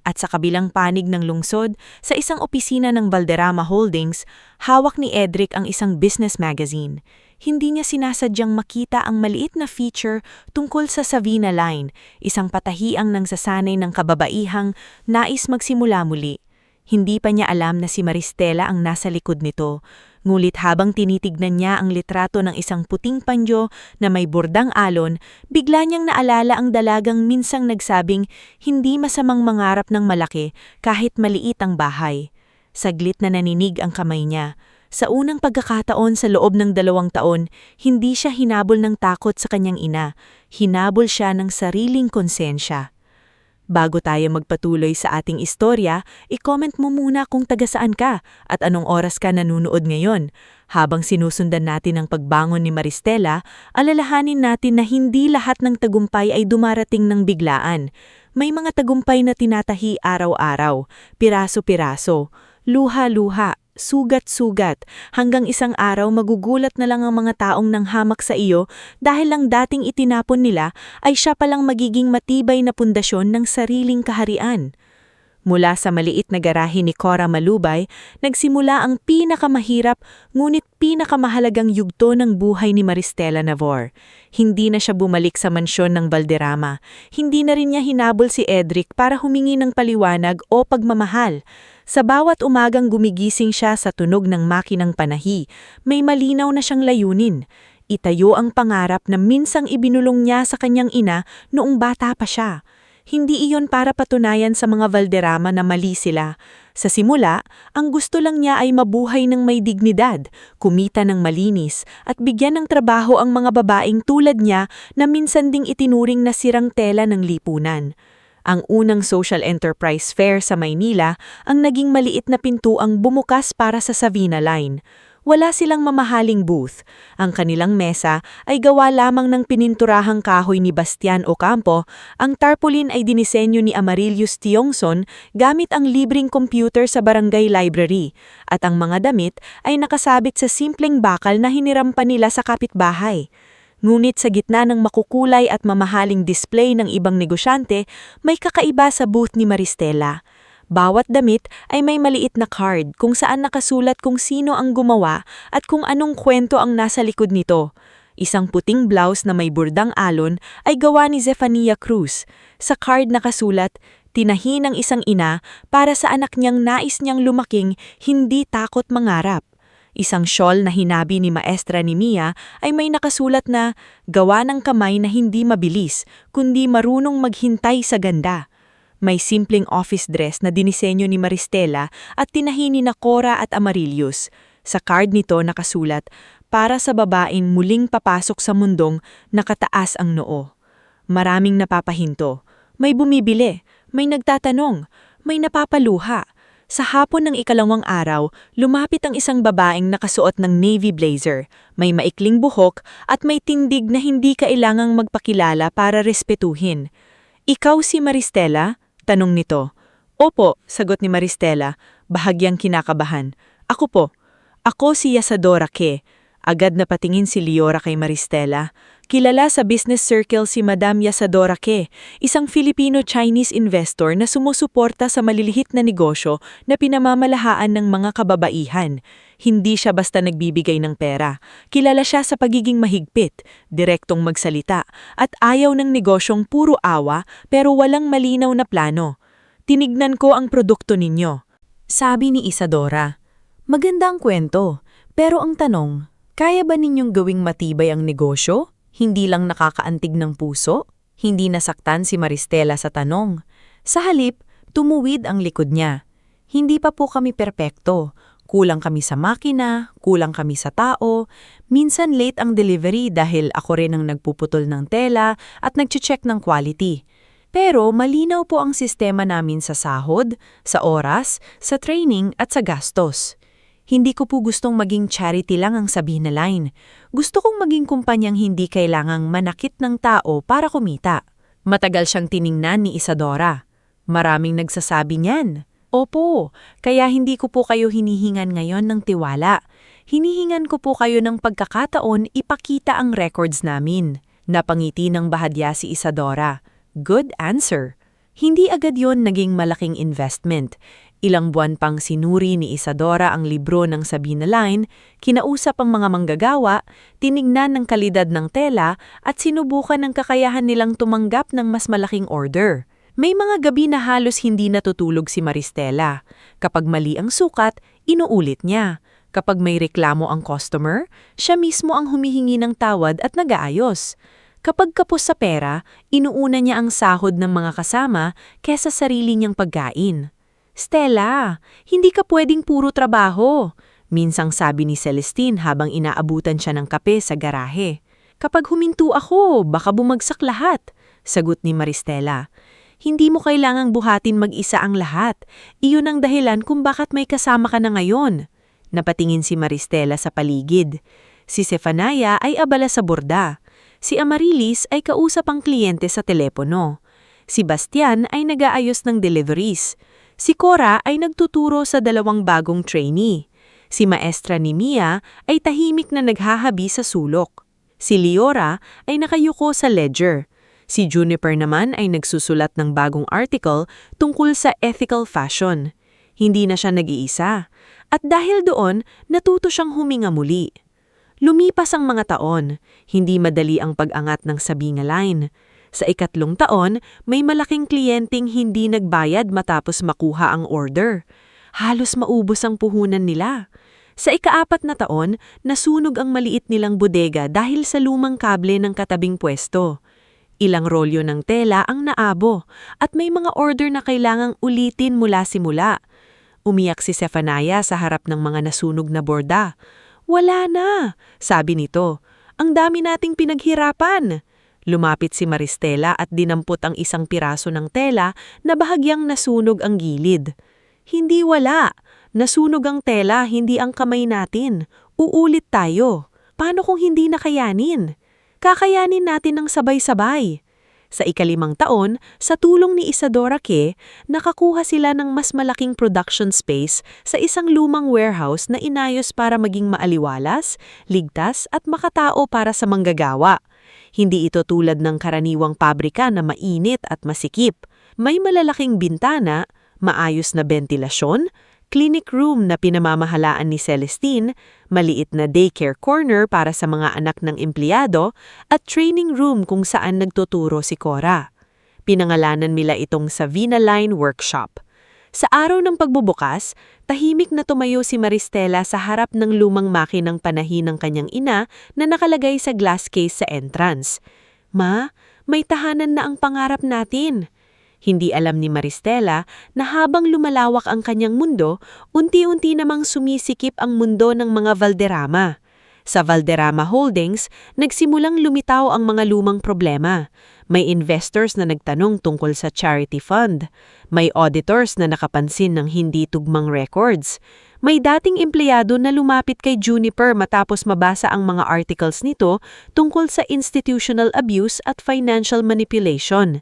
[SPEAKER 2] At sa kabilang panig ng lungsod, sa isang opisina ng Valderrama Holdings, hawak ni Edric ang isang business magazine. Hindi niya sinasadyang makita ang maliit na feature tungkol sa Savina Line, isang patahiang nangsasanay ng kababaihang nais magsimula muli. Hindi pa niya alam na si Maristela ang nasa likod nito. Ngulit habang tinitignan niya ang litrato ng isang puting panyo na may bordang alon, bigla niyang naalala ang dalagang minsang nagsabing hindi masamang mangarap ng malaki kahit maliit ang bahay. Saglit na naninig ang kamay niya. Sa unang pagkakataon sa loob ng 2 taon, hindi siya hinabol ng takot sa kanyang ina. Hinabol siya ng sariling konsensya. Bago tayo magpatuloy sa ating istorya, i-comment mo muna kung taga-saan ka at anong oras ka nanunood ngayon. Habang sinusundan natin ang pagbangon ni Maristela, alalahanin natin na hindi lahat ng tagumpay ay dumarating ng biglaan. May mga tagumpay na tinatahi araw-araw, piraso-piraso, luha-luha, sugat-sugat, hanggang isang araw magugulat na lang ang mga taong nanghamak sa iyo dahil lang dating itinapon nila ay siya palang magiging matibay na pundasyon ng sariling kaharian. Mula sa maliit na garahe ni Cora Malubay, nagsimula ang pinakamahirap ngunit pinakamahalagang yugto ng buhay ni Maristela Navor. Hindi na siya bumalik sa mansyon ng Valderrama. Hindi na rin niya hinabol si Edric para humingi ng paliwanag o pagmamahal. Sa bawat umagang gumigising siya sa tunog ng makinang panahi, may malinaw na siyang layunin. Itayo ang pangarap na minsang ibinulong niya sa kanyang ina noong bata pa siya. Hindi iyon para patunayan sa mga Valderrama na mali sila. Sa simula, ang gusto lang niya ay mabuhay ng may dignidad, kumita ng malinis, at bigyan ng trabaho ang mga babaeng tulad niya na minsan ding itinuring na sirang tela ng lipunan. Ang unang social enterprise fair sa Maynila ang naging maliit na pintuang bumukas para sa Savina Line. Wala silang mamahaling booth. Ang kanilang mesa ay gawa lamang ng pininturahang kahoy ni Bastian Ocampo. Ang tarpaulin ay dinisenyo ni Amarilius Tiongson gamit ang libreng computer sa barangay library. At ang mga damit ay nakasabit sa simpleng bakal na hiniram pa nila sa kapitbahay. Ngunit sa gitna ng makukulay at mamahaling display ng ibang negosyante, may kakaiba sa booth ni Maristela. Bawat damit ay may maliit na card kung saan nakasulat kung sino ang gumawa at kung anong kwento ang nasa likod nito. Isang puting blouse na may burdang alon ay gawa ni Zefania Cruz. Sa card nakasulat, tinahi ng isang ina para sa anak niyang nais niyang lumaking hindi takot mangarap. Isang shawl na hinabi ni Maestra ni Mia ay may nakasulat na gawa ng kamay na hindi mabilis, kundi marunong maghintay sa ganda. May simpleng office dress na dinisenyo ni Maristela at tinahi ni Cora at Amarilius. Sa card nito nakasulat, para sa babaeng muling papasok sa mundong nakataas ang noo. Maraming napapahinto. May bumibili, may nagtatanong, may napapaluha. Sa hapon ng 2 araw, lumapit ang isang babaeng nakasuot ng navy blazer, may maikling buhok at may tindig na hindi kailangang magpakilala para respetuhin. "Ikaw si Maristela?" tanong nito. "Opo," sagot ni Maristela, bahagyang kinakabahan. "Ako po. Ako si Yasadora Ke." Agad na patingin si Liora kay Maristela. Kilala sa business circle si Madam Yasadora Ke, isang Filipino-Chinese investor na sumusuporta sa maliliit na negosyo na pinamamalahaan ng mga kababaihan. Hindi siya basta nagbibigay ng pera. Kilala siya sa pagiging mahigpit, direktong magsalita, at ayaw ng negosyong puro awa pero walang malinaw na plano. "Tinignan ko ang produkto ninyo," sabi ni Isadora. "Magandang kwento, pero ang tanong, kaya ba ninyong gawing matibay ang negosyo? Hindi lang nakakaantig ng puso?" Hindi nasaktan si Maristela sa tanong. Sa halip, tumuwid ang likod niya. "Hindi pa po kami perpekto. Kulang kami sa makina, kulang kami sa tao. Minsan late ang delivery dahil ako rin ang nagpuputol ng tela at nagche-check ng quality. Pero malinaw po ang sistema namin sa sahod, sa oras, sa training at sa gastos. Hindi ko po gustong maging charity lang ang Savina Line. Gusto kong maging kumpanyang hindi kailangang manakit ng tao para kumita." Matagal siyang tiningnan ni Isadora. "Maraming nagsasabi niyan." "Opo, kaya hindi ko po kayo hinihingan ngayon ng tiwala. Hinihingan ko po kayo ng pagkakataon ipakita ang records namin." Napangiti ng bahadya si Isadora. "Good answer." Hindi agad yon naging malaking investment. Ilang buwan pang sinuri ni Isadora ang libro ng Sabina Line, kinausap ang mga manggagawa, tinignan ng kalidad ng tela at sinubukan ng kakayahan nilang tumanggap ng mas malaking order. May mga gabi na halos hindi natutulog si Maristela. Kapag mali ang sukat, inuulit niya. Kapag may reklamo ang customer, siya mismo ang humihingi ng tawad at nag-aayos. Kapag kapos sa pera, inuuna niya ang sahod ng mga kasama kesa sarili niyang pagkain. Stella, hindi ka pwedeng puro trabaho, minsang sabi ni Celestine habang inaabutan siya ng kape sa garahe. Kapag huminto ako, baka bumagsak lahat, sagot ni Maristela. Hindi mo kailangang buhatin mag-isa ang lahat. Iyon ang dahilan kung bakit may kasama ka na ngayon. Napatingin si Maristela sa paligid. Si Zephaniah ay abala sa borda. Si Amarilis ay kausap ang kliyente sa telepono. Si Bastian ay nag-aayos ng deliveries. Si Cora ay nagtuturo sa 2 bagong trainee. Si Maestra ni Mia ay tahimik na naghahabi sa sulok. Si Leora ay nakayuko sa ledger. Si Juniper naman ay nagsusulat ng bagong article tungkol sa ethical fashion. Hindi na siya nag-iisa. At dahil doon, natuto siyang huminga muli. Lumipas ang mga taon, hindi madali ang pag-angat ng Sabina Line. Sa 3 taon, may malaking kliyenteng hindi nagbayad matapos makuha ang order. Halos maubos ang puhunan nila. Sa 4 na taon, nasunog ang maliit nilang bodega dahil sa lumang kable ng katabing pwesto. Ilang rolyo ng tela ang naabo at may mga order na kailangang ulitin mula simula. Umiyak si Zephaniah sa harap ng mga nasunog na borda. Wala na, sabi nito. Ang dami nating pinaghirapan. Lumapit si Maristela at dinampot ang isang piraso ng tela na bahagyang nasunog ang gilid. Hindi wala. Nasunog ang tela, hindi ang kamay natin. Uulit tayo. Paano kung hindi nakayanin? Kakayanin natin ng sabay-sabay. Sa 5 taon, sa tulong ni Isadora Ke, nakakuha sila ng mas malaking production space sa isang lumang warehouse na inayos para maging maaliwalas, ligtas at makatao para sa manggagawa. Hindi ito tulad ng karaniwang pabrika na mainit at masikip. May malalaking bintana, maayos na bentilasyon, clinic room na pinamamahalaan ni Celestine, maliit na daycare corner para sa mga anak ng empleyado, at training room kung saan nagtuturo si Cora. Pinangalanan nila itong Sabina Line Workshop. Sa araw ng pagbubukas, tahimik na tumayo si Maristela sa harap ng lumang makinang panahi ng kanyang ina na nakalagay sa glass case sa entrance. Ma, may tahanan na ang pangarap natin. Hindi alam ni Maristela na habang lumalawak ang kanyang mundo, unti-unti namang sumisikip ang mundo ng mga Valderrama. Sa Valderrama Holdings, nagsimulang lumitaw ang mga lumang problema. May investors na nagtanong tungkol sa charity fund. May auditors na nakapansin ng hindi tugmang records. May dating empleyado na lumapit kay Juniper matapos mabasa ang mga articles nito tungkol sa institutional abuse at financial manipulation.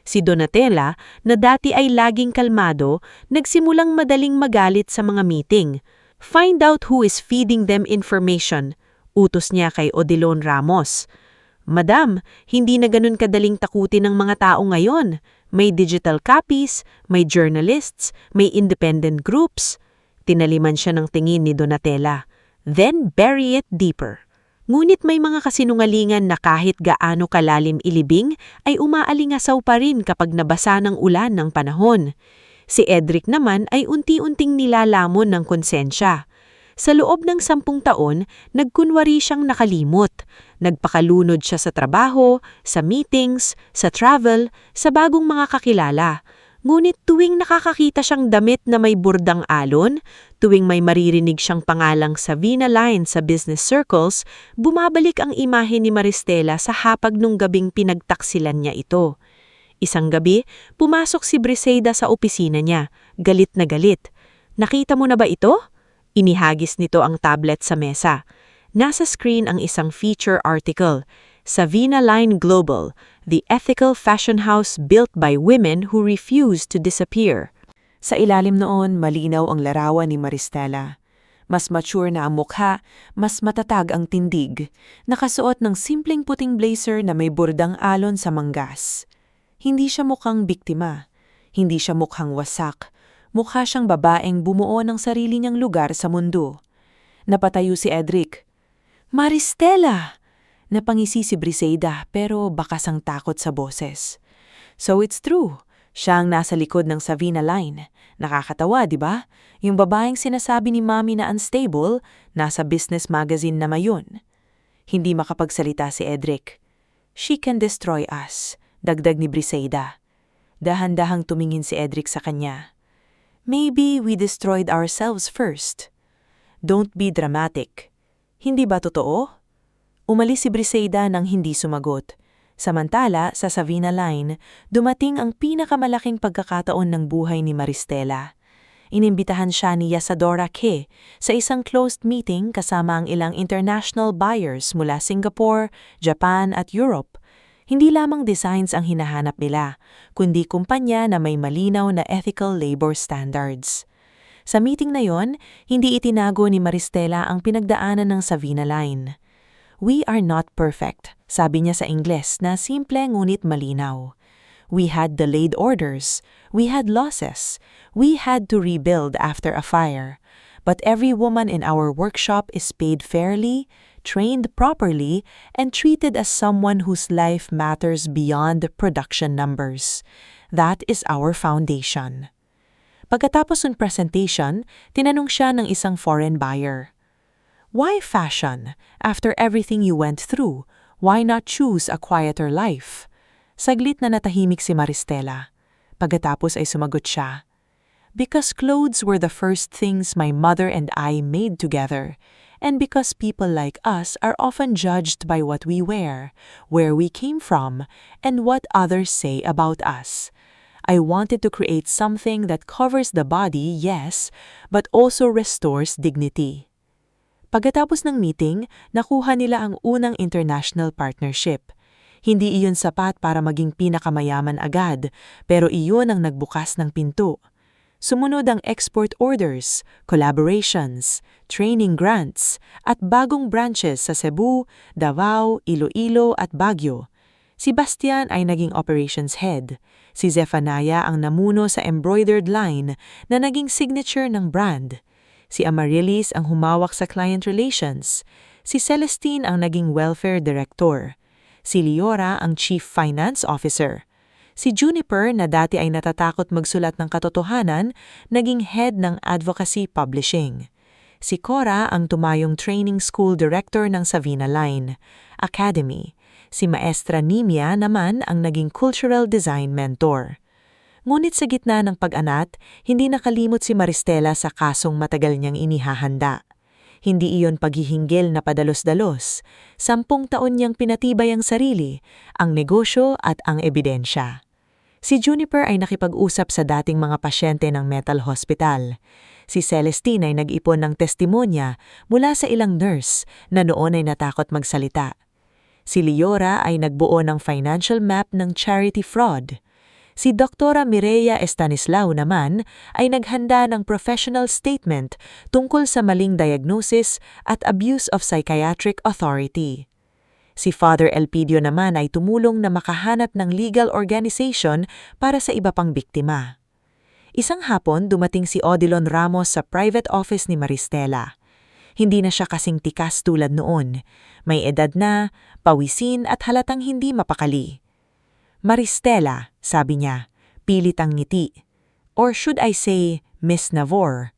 [SPEAKER 2] Si Donatella, na dati ay laging kalmado, nagsimulang madaling magalit sa mga meeting. Find out who is feeding them information, utos niya kay Odilon Ramos. Madam, hindi na ganun kadaling takutin ng mga tao ngayon. May digital copies, may journalists, may independent groups. Tinaliman siya ng tingin ni Donatella. Then bury it deeper. Ngunit may mga kasinungalingan na kahit gaano kalalim ilibing ay umaalingasaw pa rin kapag nabasa ng ulan ng panahon. Si Edric naman ay unti-unting nilalamon ng konsensya. Sa loob ng 10 taon, nagkunwari siyang nakalimot. Nagpakalunod siya sa trabaho, sa meetings, sa travel, sa bagong mga kakilala. Ngunit tuwing nakakakita siyang damit na may burdang alon, tuwing may maririnig siyang pangalang Sabina Line sa business circles, bumabalik ang imahe ni Maristela sa hapag nung gabing pinagtaksilan niya ito. Isang gabi, pumasok si Briseida sa opisina niya, galit na galit. Nakita mo na ba ito? Inihagis nito ang tablet sa mesa. Nasa screen ang isang feature article, Sabina Line Global, the ethical fashion house built by women who refuse to disappear.
[SPEAKER 3] Sa ilalim noon, malinaw ang larawan ni Maristela. Mas mature na ang mukha, mas matatag ang tindig, nakasuot ng simpleng puting blazer na may burdang alon sa manggas. Hindi siya mukhang biktima.
[SPEAKER 2] Hindi siya mukhang wasak. Mukha siyang babaeng bumuo ng sarili niyang lugar sa mundo. Napatayo si Edric. Maristela! Napangisi si Briseida pero bakas ang takot sa boses. So it's true. Siya ang nasa likod ng Savina Line. Nakakatawa, di ba? Yung babaeng sinasabi ni Mami na unstable, nasa business magazine na mayon. Hindi makapagsalita si Edric. She can destroy us, dagdag ni Briseida. Dahan-dahang tumingin si Edric sa kanya. Maybe we destroyed ourselves first. Don't be dramatic. Hindi ba totoo? Umalis si Briseida nang hindi sumagot. Samantala, sa Savina Line, dumating ang pinakamalaking pagkakataon ng buhay ni Maristela. Inimbitahan siya ni Yasadora Ke sa isang closed meeting kasama ang ilang international buyers mula Singapore, Japan at Europe. Hindi lamang designs ang hinahanap nila, kundi kumpanya na may malinaw na ethical labor standards. Sa meeting na yon, hindi itinago ni Maristela ang pinagdaanan ng Savina Line. We are not perfect, sabi niya sa Ingles na simple ngunit malinaw. We had delayed orders, we had losses, we had to rebuild after a fire. But every woman in our workshop is paid fairly, trained properly, and treated as someone whose life matters beyond production numbers. That is our foundation. Pagkatapos ng presentation, tinanong siya ng isang foreign buyer. Why fashion? After everything you went through, why not choose a quieter life? Saglit na natahimik si Maristela. Pagkatapos ay sumagot siya. Because clothes were the first things my mother and I made together, and because people like us are often judged by what we wear, where we came from, and what others say about us. I wanted to create something that covers the body, yes, but also restores dignity. Pagkatapos ng meeting, nakuha nila ang unang international partnership. Hindi iyon sapat para maging pinakamayaman agad, pero iyon ang nagbukas ng pinto. Sumunod ang export orders, collaborations, training grants, at bagong branches sa Cebu, Davao, Iloilo at Baguio. Si Bastian ay naging operations head. Si Zephaniah ang namuno sa embroidered line na naging signature ng brand. Si Amaryllis ang humawak sa client relations. Si Celestine ang naging welfare director. Si Leora ang chief finance officer. Si Juniper na dati ay natatakot magsulat ng katotohanan, naging head ng advocacy publishing. Si Cora ang tumayong training school director ng Savina Line Academy. Si Maestra Nimia naman ang naging cultural design mentor. Ngunit sa gitna ng pag-anat, hindi nakalimot si Maristela sa kasong matagal niyang inihahanda. Hindi iyon paghihinggil na padalos-dalos. 10 taon niyang pinatibay ang sarili, ang negosyo at ang ebidensya. Si Juniper ay nakipag-usap sa dating mga pasyente ng mental hospital. Si Celestine ay nag-ipon ng testimonya mula sa ilang nurse na noon ay natakot magsalita. Si Leora ay nagbuo ng financial map ng charity fraud. Si Dr. Mireya Estanislao naman ay naghanda ng professional statement tungkol sa maling diagnosis at abuse of psychiatric authority. Si Father Elpidio naman ay tumulong na makahanap ng legal organization para sa iba pang biktima. Isang hapon dumating si Odilon Ramos sa private office ni Maristela. Hindi na siya kasing tikas tulad noon. May edad na, pawisin at halatang hindi mapakali. Maristela, sabi niya, pilit ang ngiti. Or should I say, Miss Navor.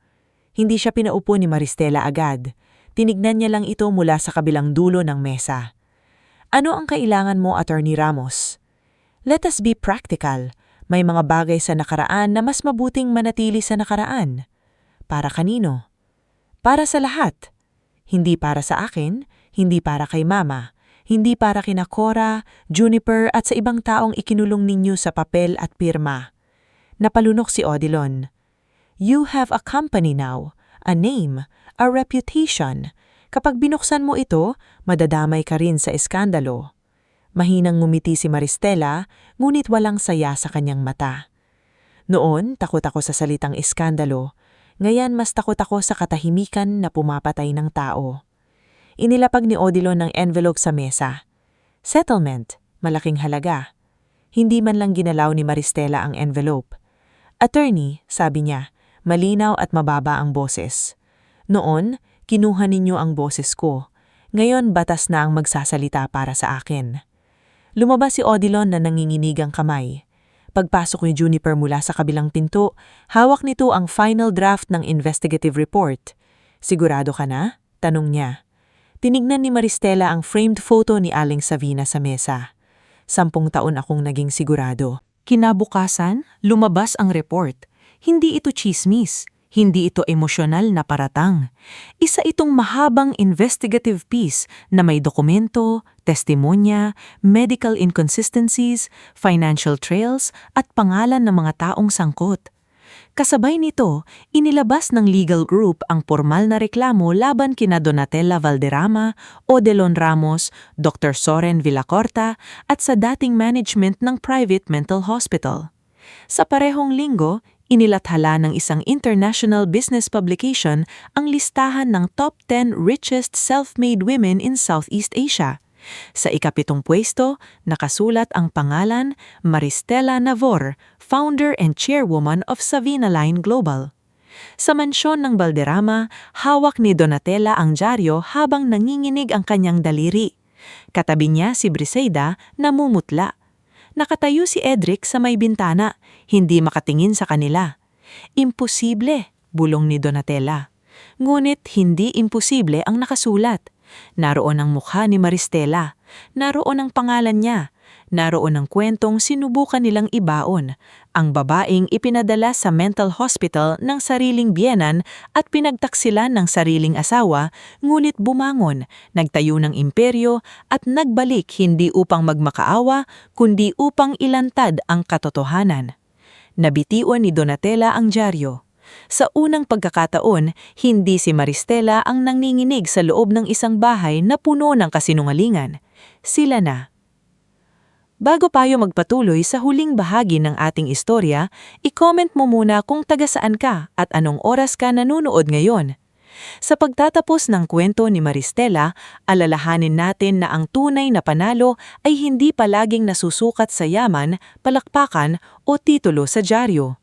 [SPEAKER 2] Hindi siya pinaupo ni Maristela agad. Tinignan niya lang ito mula sa kabilang dulo ng mesa. Ano ang kailangan mo, Attorney Ramos? Let us be practical. May mga bagay sa nakaraan na mas mabuting manatili sa nakaraan. Para kanino? Para sa lahat. Hindi para sa akin, hindi para kay Mama. Hindi para kina Cora, Juniper at sa ibang taong ikinulong ninyo sa papel at pirma. Napalunok si Odilon. You have a company now, a name, a reputation. Kapag binuksan mo ito, madadamay ka rin sa eskandalo. Mahinang ngumiti si Maristela, ngunit walang saya sa kanyang mata. Noon, takot ako sa salitang iskandalo. Ngayon mas takot ako sa katahimikan na pumapatay ng tao. Inilapag ni Odilon ng envelope sa mesa. Settlement, malaking halaga. Hindi man lang ginalaw ni Maristela ang envelope. Attorney, sabi niya, malinaw at mababa ang boses. Noon, kinuha ninyo ang boses ko. Ngayon, batas na ang magsasalita para sa akin. Lumabas si Odilon na nanginginig ang kamay. Pagpasok ni Juniper mula sa kabilang pinto, hawak nito ang final draft ng investigative report. Sigurado ka na? Tanong niya. Tinignan ni Maristela ang framed photo ni Aling Savina sa mesa. 10 taon akong naging sigurado.
[SPEAKER 4] Kinabukasan, lumabas ang report. Hindi ito chismis. Hindi ito emosyonal na paratang. Isa itong mahabang investigative piece na may dokumento, testimonya, medical inconsistencies, financial trails at pangalan ng mga taong sangkot. Kasabay nito, inilabas ng legal group ang formal na reklamo laban kina Donatella Valderrama, Odilon Ramos, Dr. Soren Villacorta at sa dating management ng private mental hospital. Sa parehong linggo, inilathala ng isang international business publication ang listahan ng top 10 richest self-made women in Southeast Asia. Sa ika-7 pwesto, nakasulat ang pangalan Maristela Navor, founder and chairwoman of Savina Line Global. Sa mansyon ng Valderrama, hawak ni Donatella ang dyaryo habang nanginginig ang kanyang daliri. Katabi niya si Briseida na mumutla. Nakatayo si Edric sa may bintana, hindi makatingin sa kanila. Imposible, bulong ni Donatella. Ngunit hindi imposible ang nakasulat. Naroon ang mukha ni Maristela, naroon ang pangalan niya, naroon ang kwentong sinubukan nilang ibaon, ang babaeng ipinadala sa mental hospital ng sariling biyenan at pinagtaksilan ng sariling asawa, ngunit bumangon, nagtayo ng imperyo at nagbalik hindi upang magmakaawa, kundi upang ilantad ang katotohanan. Nabitiwan ni Donatella ang dyaryo. Sa unang pagkakataon, hindi si Maristela ang nanginginig sa loob ng isang bahay na puno ng kasinungalingan. Sila na. Bago tayo magpatuloy sa huling bahagi ng ating istorya, i-comment mo muna kung taga saan ka at anong oras ka nanonood ngayon. Sa pagtatapos ng kwento ni Maristela, alalahanin natin na ang tunay na panalo ay hindi palaging nasusukat sa yaman, palakpakan o titulo sa dyaryo.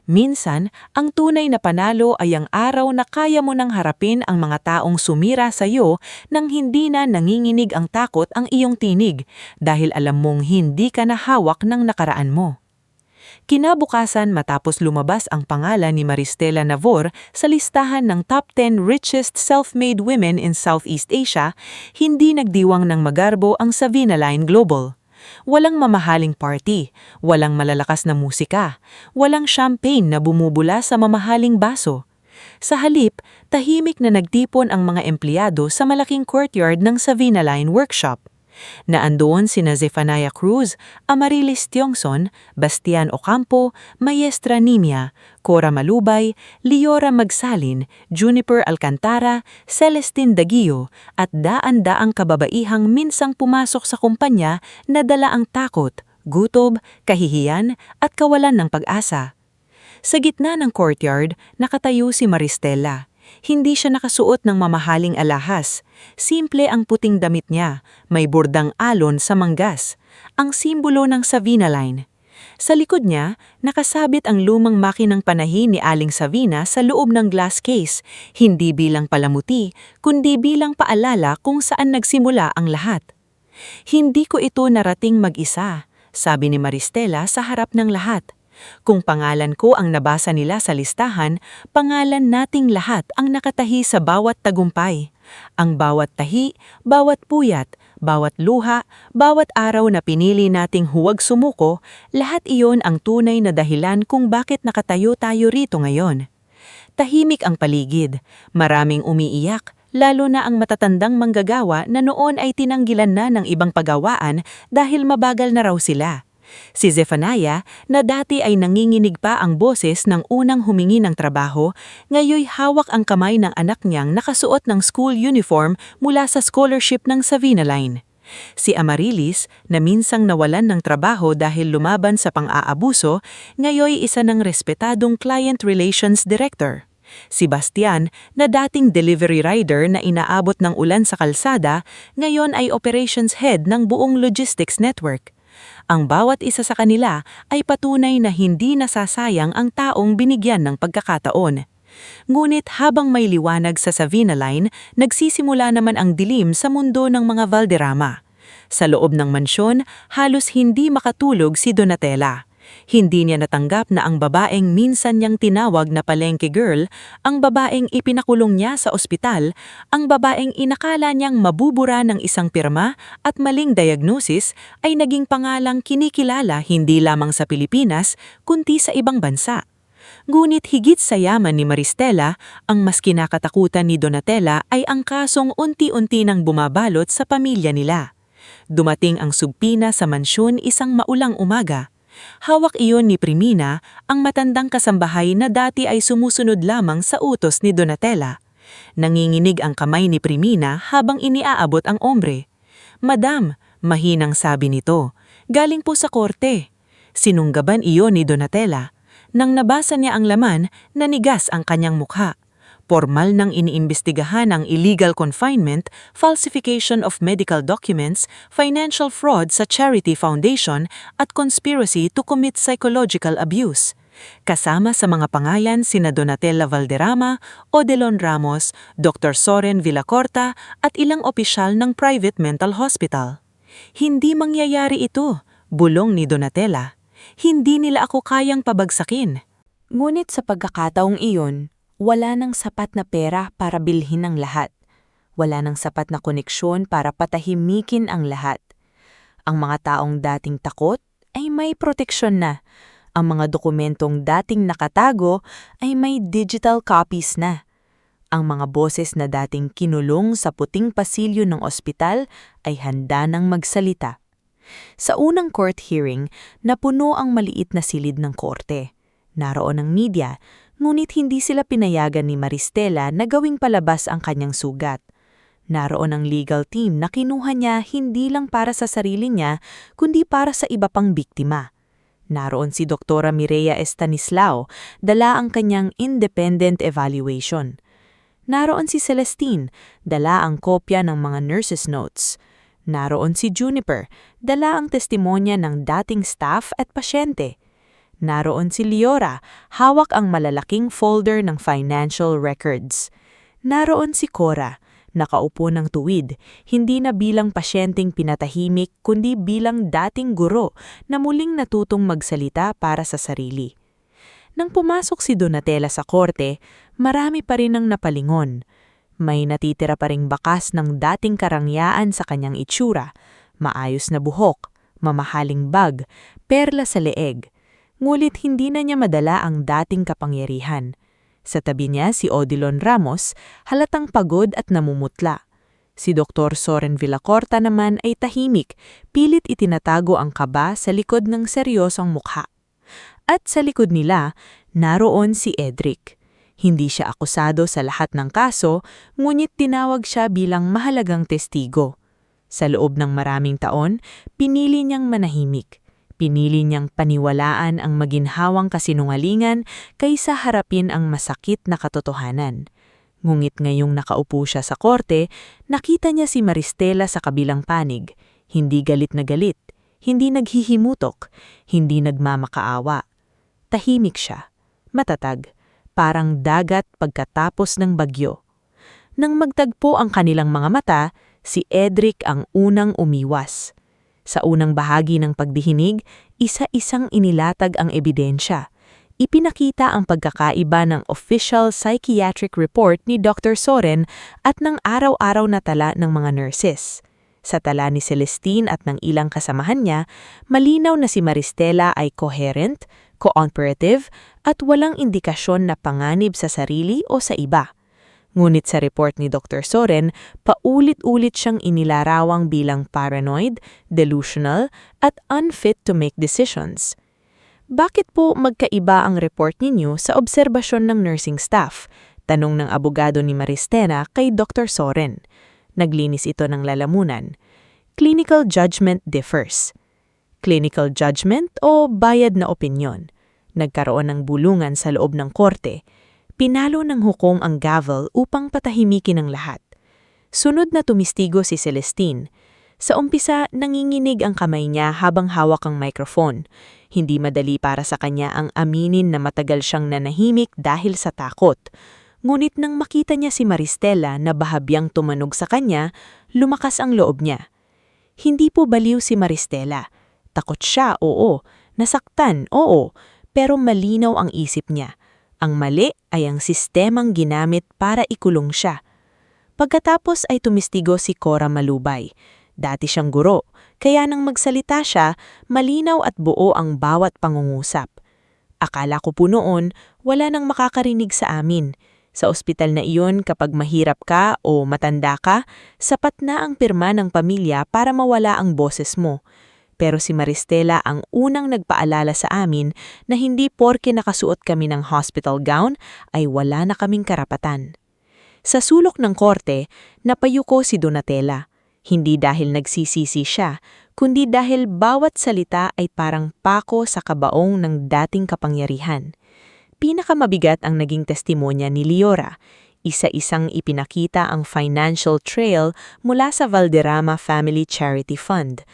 [SPEAKER 4] Minsan, ang tunay na panalo ay ang araw na kaya mo nang harapin ang mga taong sumira sa iyo nang hindi na nanginginig ang takot ang iyong tinig dahil alam mong hindi ka na hawak ng nakaraan mo. Kinabukasan matapos lumabas ang pangalan ni Maristela Navor sa listahan ng top 10 richest self-made women in Southeast Asia, hindi nagdiwang ng magarbo ang Savina Line Global. Walang mamahaling party, walang malalakas na musika, walang champagne na bumubula sa mamahaling baso. Sa halip, tahimik na nagtipon ang mga empleyado sa malaking courtyard ng Savina Line Workshop. Naandoon sina Zephaniah Cruz, Amarilis Tiongson, Bastian Ocampo, Maestra Nimia, Cora Malubay, Liora Magsalin, Juniper Alcantara, Celestine Daguio at daan-daang kababaihang minsang pumasok sa kumpanya na dala ang takot, gutob, kahihiyan at kawalan ng pag-asa. Sa gitna ng courtyard, nakatayo si Maristela. Hindi siya nakasuot ng mamahaling alahas. Simple ang puting damit niya, may bordang alon sa manggas, ang simbolo ng Savina Line. Sa likod niya, nakasabit ang lumang makinang panahi ni Aling Savina sa loob ng glass case, hindi bilang palamuti, kundi bilang paalala kung saan nagsimula ang lahat. Hindi ko ito narating mag-isa, sabi ni Maristela sa harap ng lahat. Kung pangalan ko ang nabasa nila sa listahan, pangalan nating lahat ang nakatahi sa bawat tagumpay. Ang bawat tahi, bawat puyat, bawat luha, bawat araw na pinili nating huwag sumuko, lahat iyon ang tunay na dahilan kung bakit nakatayo tayo rito ngayon. Tahimik ang paligid, maraming umiiyak, lalo na ang matatandang manggagawa na noon ay tinanggilan na ng ibang pagawaan dahil mabagal na raw sila. Si Zephaniah, na dati ay nanginginig pa ang boses ng unang humingi ng trabaho, ngayoy hawak ang kamay ng anak niyang nakasuot ng school uniform mula sa scholarship ng Savina Line. Si Amarilis, na minsang nawalan ng trabaho dahil lumaban sa pang-aabuso, ngayoy isa ng respetadong client relations director. Si Bastian, na dating delivery rider na inaabot ng ulan sa kalsada, ngayon ay operations head ng buong logistics network.
[SPEAKER 2] Ang bawat isa sa kanila ay patunay na hindi nasasayang ang taong binigyan ng pagkakataon. Ngunit habang may liwanag sa Savina Line, nagsisimula naman ang dilim sa mundo ng mga Valderrama. Sa loob ng mansyon, halos hindi makatulog si Donatella. Hindi niya natanggap na ang babaeng minsan niyang tinawag na palengke girl, ang babaeng ipinakulong niya sa ospital, ang babaeng inakala niyang mabubura ng isang pirma at maling diagnosis ay naging pangalang kinikilala hindi lamang sa Pilipinas kundi sa ibang bansa. Ngunit higit sa yaman ni Maristela, ang mas kinakatakutan ni Donatella ay ang kasong unti-unti nang bumabalot sa pamilya nila. Dumating ang subpina sa mansyon isang maulang umaga. Hawak iyon ni Primina, ang matandang kasambahay na dati ay sumusunod lamang sa utos ni Donatella. Nanginginig ang kamay ni Primina habang iniaabot ang ombre. "Madam," mahinang sabi nito, "galing po sa korte." Sinunggaban iyon ni Donatella. Nang nabasa niya ang laman, nanigas ang kanyang mukha. Formal nang iniimbestigahan ang illegal confinement, falsification of medical documents, financial fraud sa charity foundation at conspiracy to commit psychological abuse. Kasama sa mga pangalan sina Donatella Valderrama, Odelon Ramos, Dr. Soren Villacorta at ilang opisyal ng private mental hospital. "Hindi mangyayari ito," bulong ni Donatella. "Hindi nila ako kayang pabagsakin."
[SPEAKER 1] Ngunit sa pagkakataong iyon, wala nang sapat na pera para bilhin ang lahat. Wala nang sapat na koneksyon para patahimikin ang lahat. Ang mga taong dating takot ay may proteksyon na. Ang mga dokumentong dating nakatago ay may digital copies na. Ang mga boses na dating kinulong sa puting pasilyo ng ospital ay handa nang magsalita. Sa unang court hearing, napuno ang maliit na silid ng korte. Naroon ang media, ngunit hindi sila pinayagan ni Maristela na gawing palabas ang kanyang sugat. Naroon ang legal team na kinuha niya hindi lang para sa sarili niya, kundi para sa iba pang biktima. Naroon si Dr. Mireya Estanislao, dala ang kanyang independent evaluation. Naroon si Celestine, dala ang kopya ng mga nurses' notes. Naroon si Juniper, dala ang testimonya ng dating staff at pasyente. Naroon si Leora, hawak ang malalaking folder ng financial records. Naroon si Cora, nakaupo ng tuwid, hindi na bilang pasyenteng pinatahimik kundi bilang dating guro na muling natutong magsalita para sa sarili. Nang pumasok si Donatella sa korte, marami pa rin ang napalingon. May natitira pa ring bakas ng dating karangyaan sa kanyang itsura, maayos na buhok, mamahaling bag, perla sa leeg. Ngulit hindi na niya madala ang dating kapangyarihan. Sa tabi niya si Odelon Ramos, halatang pagod at namumutla. Si Dr. Soren Villacorta naman ay tahimik, pilit itinatago ang kaba sa likod ng seryosong mukha. At sa likod nila, naroon si Edric. Hindi siya akusado sa lahat ng kaso, ngunit tinawag siya bilang mahalagang testigo. Sa loob ng maraming taon, pinili niyang manahimik. Pinili niyang paniwalaan ang maginhawang kasinungalingan kaysa harapin ang masakit na katotohanan. Ngunit ngayong nakaupo siya sa korte, nakita niya si Maristela sa kabilang panig. Hindi galit na galit, hindi naghihimutok, hindi nagmamakaawa. Tahimik siya, matatag, parang dagat pagkatapos ng bagyo. Nang magtagpo ang kanilang mga mata, si Edric ang unang umiwas. Sa unang bahagi ng pagdihinig, isa-isang inilatag ang ebidensya. Ipinakita ang pagkakaiba ng official psychiatric report ni Dr. Soren at ng araw-araw na tala ng mga nurses. Sa tala ni Celestine at ng ilang kasamahan niya, malinaw na si Maristela ay coherent, cooperative at walang indikasyon na panganib sa sarili o sa iba. Ngunit sa report ni Dr. Soren, paulit-ulit siyang inilarawang bilang paranoid, delusional, at unfit to make decisions. Bakit po magkaiba ang report ninyo sa obserbasyon ng nursing staff? Tanong ng abogado ni Maristela kay Dr. Soren. Naglinis ito ng lalamunan. Clinical judgment differs. Clinical judgment o bayad na opinyon. Nagkaroon ng bulungan sa loob ng korte. Pinalo ng hukom ang gavel upang patahimikin ang lahat. Sunod na tumistigo si Celestine. Sa umpisa, nanginginig ang kamay niya habang hawak ang microphone. Hindi madali para sa kanya ang aminin na matagal siyang nanahimik dahil sa takot. Ngunit nang makita niya si Maristela na bahabyang tumanog sa kanya, lumakas ang loob niya. Hindi po baliw si Maristela. Takot siya, oo. Nasaktan, oo. Pero malinaw ang isip niya. Ang mali ay ang sistemang ginamit para ikulong siya. Pagkatapos ay tumistigo si Cora Malubay. Dati siyang guro, kaya nang magsalita siya, malinaw at buo ang bawat pangungusap. Akala ko po noon, wala nang makakarinig sa amin. Sa ospital na iyon, kapag mahirap ka o matanda ka, sapat na ang pirma ng pamilya para mawala ang boses mo. Pero si Maristela ang unang nagpaalala sa amin na hindi porke nakasuot kami ng hospital gown ay wala na kaming karapatan. Sa sulok ng korte, napayuko si Donatella. Hindi dahil nagsisisi siya, kundi dahil bawat salita ay parang pako sa kabaong ng dating kapangyarihan. Pinakamabigat ang naging testimonya ni Leora. Isa-isang ipinakita ang financial trail mula sa Valderrama Family Charity Fund.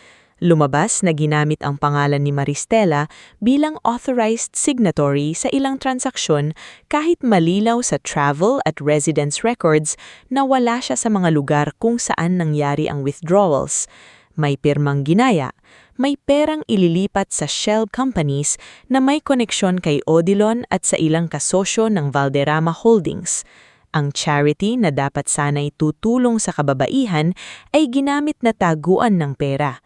[SPEAKER 1] Lumabas na ginamit ang pangalan ni Maristela bilang authorized signatory sa ilang transaksyon kahit malinaw sa travel at residence records na wala siya sa mga lugar kung saan nangyari ang withdrawals. May pirmang ginaya, may perang ililipat sa shell companies na may koneksyon kay Odilon at sa ilang kasosyo ng Valderrama Holdings. Ang charity na dapat sana'y tutulong sa kababaihan ay ginamit na taguan ng pera.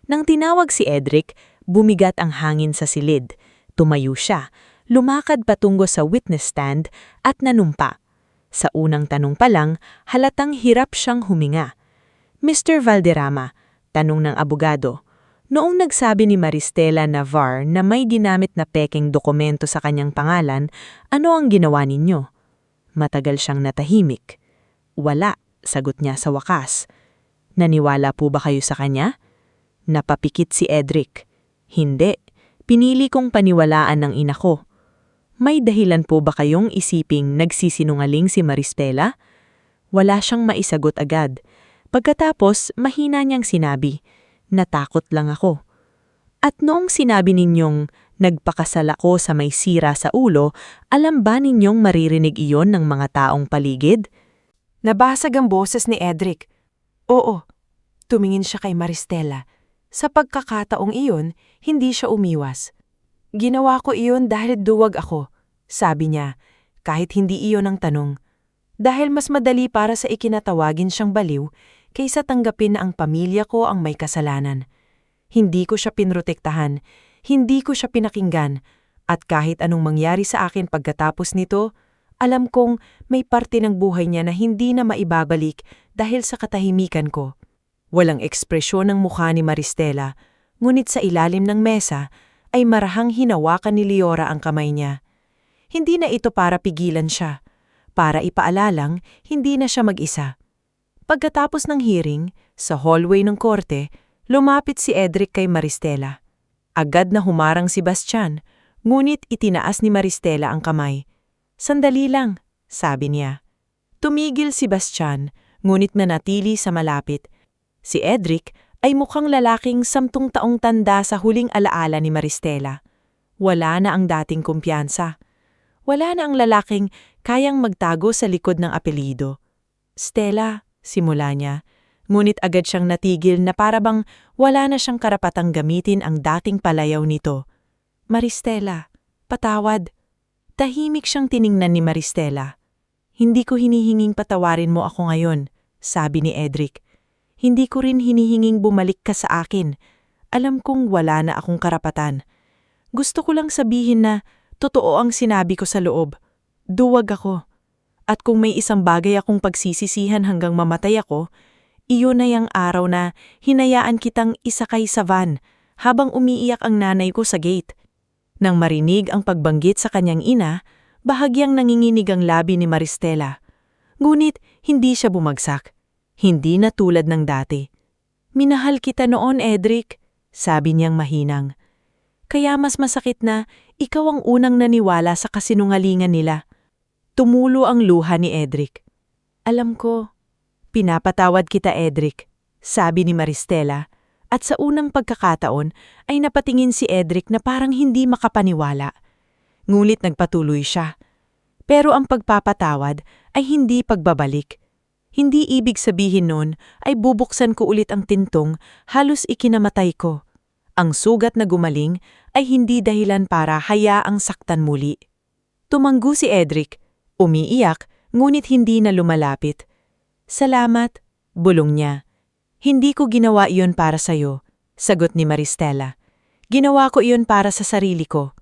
[SPEAKER 1] Nang tinawag si Edric, bumigat ang hangin sa silid. Tumayo siya, lumakad patungo sa witness stand at nanumpa. Sa unang tanong pa lang, halatang hirap siyang huminga. Mr. Valderrama, tanong ng abogado, noong nagsabi ni Maristela Navar na may ginamit na pekeng dokumento sa kanyang pangalan, ano ang ginawa ninyo? Matagal siyang natahimik. Wala, sagot niya sa wakas. Naniwala po ba kayo sa kanya? Napapikit si Edric. Hindi. Pinili kong paniwalaan ng ina ko. May dahilan po ba kayong isiping nagsisinungaling si Maristela? Wala siyang maisagot agad. Pagkatapos, mahina niyang sinabi, natakot lang ako. At noong sinabi ninyong nagpakasal ako sa may sira sa ulo, alam ba ninyong maririnig iyon ng mga taong paligid?
[SPEAKER 3] Nabasag ang boses ni Edric. Oo. Tumingin siya kay Maristela. Sa pagkakataong iyon, hindi siya umiwas. Ginawa ko iyon dahil duwag ako, sabi niya, kahit hindi iyon ang tanong. Dahil mas madali para sa ikinatawagin siyang baliw, kaysa tanggapin na ang pamilya ko ang may kasalanan. Hindi ko siya pinrotektahan, hindi ko siya pinakinggan, at kahit anong mangyari sa akin pagkatapos nito, alam kong may parte ng buhay niya na hindi na maibabalik dahil sa katahimikan ko. Walang ekspresyon ng mukha ni Maristela, ngunit sa ilalim ng mesa ay marahang hinawakan ni Leora ang kamay niya. Hindi na ito para pigilan siya, para ipaalalang hindi na siya mag-isa. Pagkatapos ng hearing, sa hallway ng korte, lumapit si Edric kay Maristela. Agad na humarang si Bastian, ngunit itinaas ni Maristela ang kamay. Sandali lang, sabi niya. Tumigil si Bastian, ngunit manatili sa malapit. Si Edric ay mukhang lalaking 10 taong tanda sa huling alaala ni Maristela. Wala na ang dating kumpiyansa. Wala na ang lalaking kayang magtago sa likod ng apelyido. Stella, simula niya, ngunit agad siyang natigil na parabang wala na siyang karapatang gamitin ang dating palayaw nito. Maristela, patawad. Tahimik siyang tiningnan ni Maristela. Hindi ko hinihinging patawarin mo ako ngayon, sabi ni Edric. Hindi ko rin hinihinging bumalik ka sa akin. Alam kong wala na akong karapatan. Gusto ko lang sabihin na totoo ang sinabi ko sa loob. Duwag ako. At kung may isang bagay akong pagsisisihan hanggang mamatay ako, iyon na yung araw na hinayaan kitang isakay sa van habang umiiyak ang nanay ko sa gate. Nang marinig ang pagbanggit sa kanyang ina, bahagyang nanginginig ang labi ni Maristela. Ngunit hindi siya bumagsak. Hindi na tulad ng dati. Minahal kita noon, Edric, sabi niyang mahinang. Kaya mas masakit na ikaw ang unang naniwala sa kasinungalingan nila. Tumulo ang luha ni Edric. Alam ko, pinapatawad kita, Edric,
[SPEAKER 2] sabi ni Maristela, at sa unang pagkakataon ay napatingin si Edric na parang hindi makapaniwala. Ngulit nagpatuloy siya. Pero ang pagpapatawad ay hindi pagbabalik. Hindi ibig sabihin nun ay bubuksan ko ulit ang tintong, halos ikinamatay ko. Ang sugat na gumaling ay hindi dahilan para hayaang saktan muli. Tumanggo si Edric, umiiyak, ngunit hindi na lumalapit. Salamat, bulong niya. Hindi ko ginawa iyon para sa'yo, sagot ni Maristela. Ginawa ko iyon para sa sarili ko.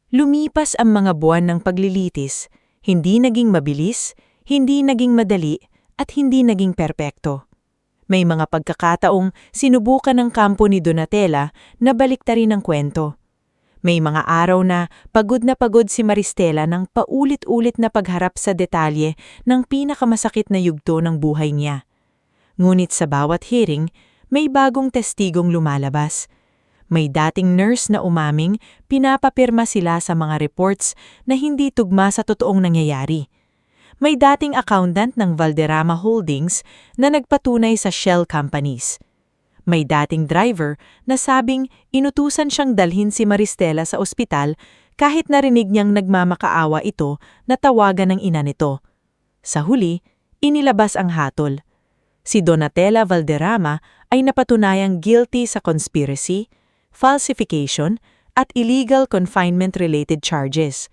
[SPEAKER 2] Lumipas ang mga buwan ng paglilitis, hindi naging mabilis, hindi naging madali, at hindi naging perpekto. May mga pagkakataong sinubukan ng kampo ni Donatella na baliktarin ang kwento. May mga araw na pagod si Maristela ng paulit-ulit na pagharap sa detalye ng pinakamasakit na yugto ng buhay niya. Ngunit sa bawat hearing, may bagong testigong lumalabas. May dating nurse na umaming pinapapirma sila sa mga reports na hindi tugma sa totoong nangyayari. May dating accountant ng Valderrama Holdings na nagpatunay sa shell companies. May dating driver na sabing inutusan siyang dalhin si Maristela sa ospital kahit narinig niyang nagmamakaawa ito na tawagan ng ina nito. Sa huli, inilabas ang hatol. Si Donatella Valderrama ay napatunayang guilty sa conspiracy, falsification, at illegal confinement-related charges.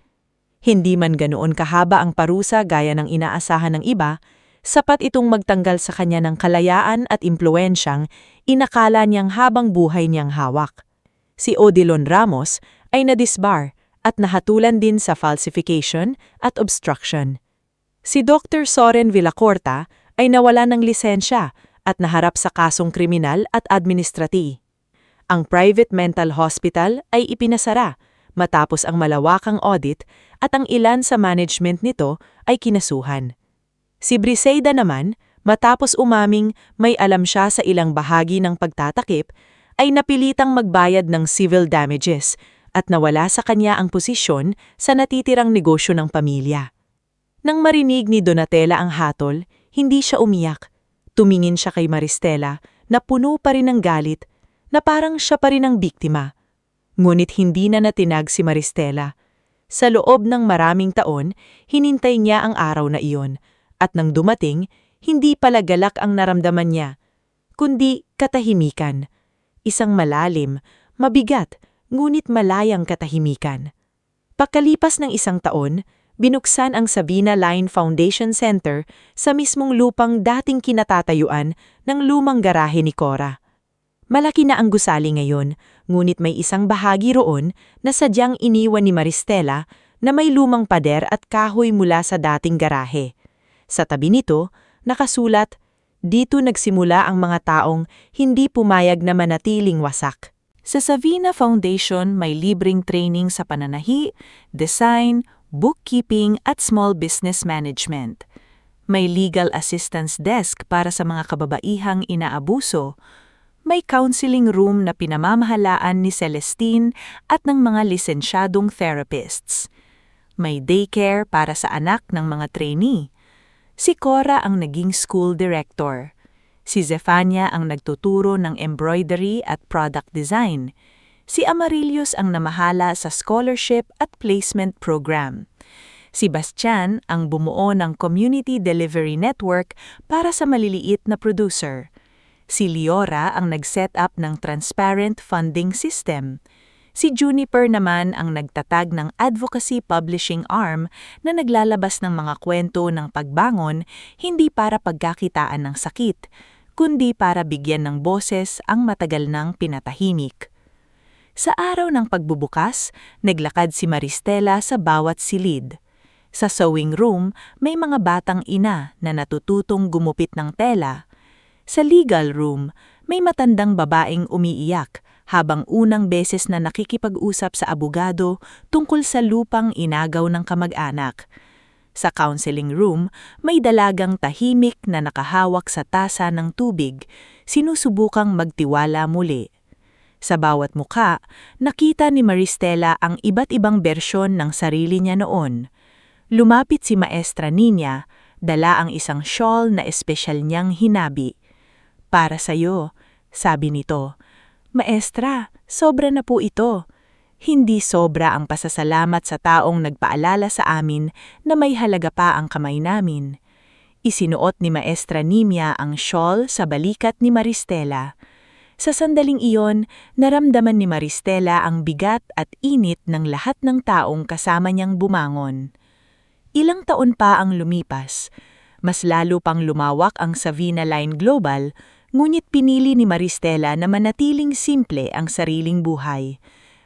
[SPEAKER 2] Hindi man ganoon kahaba ang parusa gaya ng inaasahan ng iba, sapat itong magtanggal sa kanya ng kalayaan at impluensyang inakala niyang habang buhay niyang hawak. Si Odilon Ramos ay nadisbar at nahatulan din sa falsification at obstruction. Si Dr. Soren Villacorta ay nawala ng lisensya at naharap sa kasong kriminal at administrati. Ang private mental hospital ay ipinasara matapos ang malawakang audit at ang ilan sa management nito ay kinasuhan. Si Briseida naman, matapos umaming may alam siya sa ilang bahagi ng pagtatakip, ay napilitang magbayad ng civil damages at nawala sa kanya ang posisyon sa natitirang negosyo ng pamilya. Nang marinig ni Donatella ang hatol, hindi siya umiyak. Tumingin siya kay Maristela na puno pa rin ng galit na parang siya pa rin ang biktima. Ngunit hindi na natinag si Maristela. Sa loob ng maraming taon, hinintay niya ang araw na iyon. At nang dumating, hindi pala galak ang naramdaman niya, kundi katahimikan. Isang malalim, mabigat, ngunit malayang katahimikan. Pagkalipas ng isang taon, binuksan ang Sabina Line Foundation Center sa mismong lupang dating kinatatayuan ng lumang garahe ni Cora. Malaki na ang gusali ngayon, ngunit may isang bahagi roon na sadyang iniwan ni Maristela na may lumang pader at kahoy mula sa dating garahe. Sa tabi nito, nakasulat, "Dito nagsimula ang mga taong hindi pumayag na manatiling wasak." Sa Sabina Foundation may libreng training sa pananahi, design, bookkeeping at small business management. May legal assistance desk para sa mga kababaihang inaabuso. May counseling room na pinamamahalaan ni Celestine at ng mga lisensyadong therapists. May daycare para sa anak ng mga trainee. Si Cora ang naging school director. Si Zefania ang nagtuturo ng embroidery at product design. Si Amarillos ang namahala sa scholarship at placement program. Si Bastian ang bumuo ng community delivery network para sa maliliit na producer. Si Liora ang nag-set up ng transparent funding system. Si Juniper naman ang nagtatag ng advocacy publishing arm na naglalabas ng mga kwento ng pagbangon hindi para pagkakitaan ng sakit, kundi para bigyan ng boses ang matagal nang pinatahimik. Sa araw ng pagbubukas, naglakad si Maristela sa bawat silid. Sa sewing room, may mga batang ina na natututong gumupit ng tela. Sa legal room, may matandang babaeng umiiyak habang unang beses na nakikipag-usap sa abogado tungkol sa lupang inagaw ng kamag-anak. Sa counseling room, may dalagang tahimik na nakahawak sa tasa ng tubig, sinusubukang magtiwala muli. Sa bawat mukha, nakita ni Maristela ang iba't ibang bersyon ng sarili niya noon. Lumapit si Maestra Nina, dala ang isang shawl na espesyal niyang hinabi. Para sa'yo, sabi nito. Maestra, sobra na po ito. Hindi sobra ang pasasalamat sa taong nagpaalala sa amin na may halaga pa ang kamay namin. Isinuot ni Maestra Nimia ang shawl sa balikat ni Maristela. Sa sandaling iyon, naramdaman ni Maristela ang bigat at init ng lahat ng taong kasama niyang bumangon. Ilang taon pa ang lumipas. Mas lalo pang lumawak ang Savina Line Global, ngunit pinili ni Maristela na manatiling simple ang sariling buhay.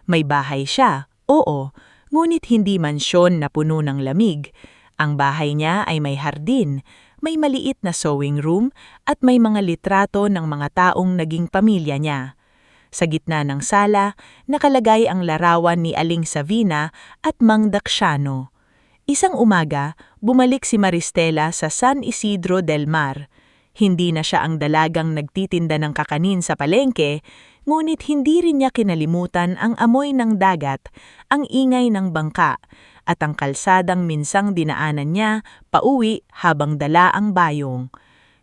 [SPEAKER 2] May bahay siya, oo, ngunit hindi mansyon na puno ng lamig. Ang bahay niya ay may hardin, may maliit na sewing room at may mga litrato ng mga taong naging pamilya niya. Sa gitna ng sala, nakalagay ang larawan ni Aling Savina at Mang Daksiano. Isang umaga, bumalik si Maristela sa San Isidro del Mar. Hindi na siya ang dalagang nagtitinda ng kakanin sa palengke, ngunit hindi rin niya kinalimutan ang amoy ng dagat, ang ingay ng bangka, at ang kalsadang minsang dinaanan niya pauwi habang dala ang bayong.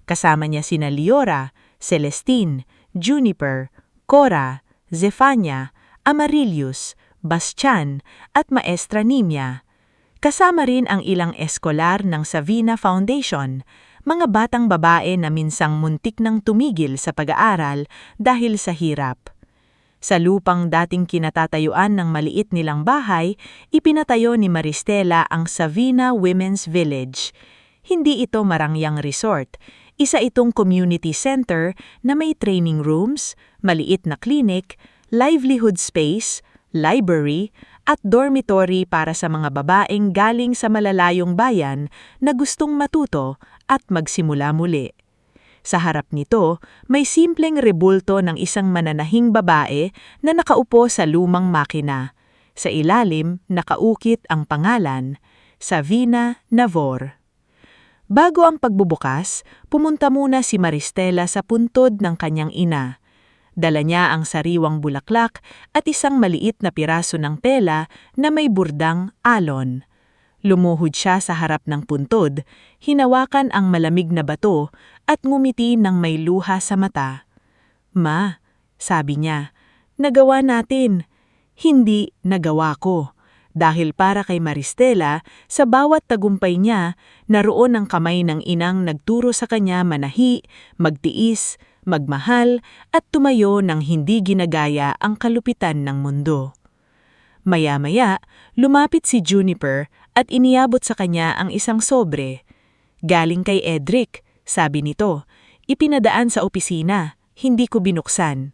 [SPEAKER 2] Kasama niya sina Liora, Celestine, Juniper, Cora, Zefania, Amarilius, Bastian, at Maestra Nimia. Kasama rin ang ilang eskolar ng Savina Foundation, mga batang babae na minsang muntik nang tumigil sa pag-aaral dahil sa hirap. Sa lupang dating kinatatayuan ng maliit nilang bahay, ipinatayo ni Maristela ang Savina Women's Village. Hindi ito marangyang resort. Isa itong community center na may training rooms, maliit na clinic, livelihood space, library, at dormitory para sa mga babaeng galing sa malalayong bayan na gustong matuto at magsimula muli. Sa harap nito, may simpleng rebulto ng isang mananahing babae na nakaupo sa lumang makina. Sa ilalim, nakaukit ang pangalan, Savina Navor. Bago ang pagbubukas, pumunta muna si Maristela sa puntod ng kanyang ina. Dala niya ang sariwang bulaklak at isang maliit na piraso ng tela na may burdang alon. Lumuhod siya sa harap ng puntod, hinawakan ang malamig na bato at ngumiti ng may luha sa mata. Ma, sabi niya, nagawa natin. Hindi nagawa ko. Dahil para kay Maristela, sa bawat tagumpay niya, naroon ang kamay ng inang nagturo sa kanya manahi, magtiis, magmahal at tumayo ng hindi ginagaya ang kalupitan ng mundo. Maya-maya, lumapit si Juniper at iniabot sa kanya ang isang sobre. Galing kay Edric, sabi nito, ipinadaan sa opisina, hindi ko binuksan.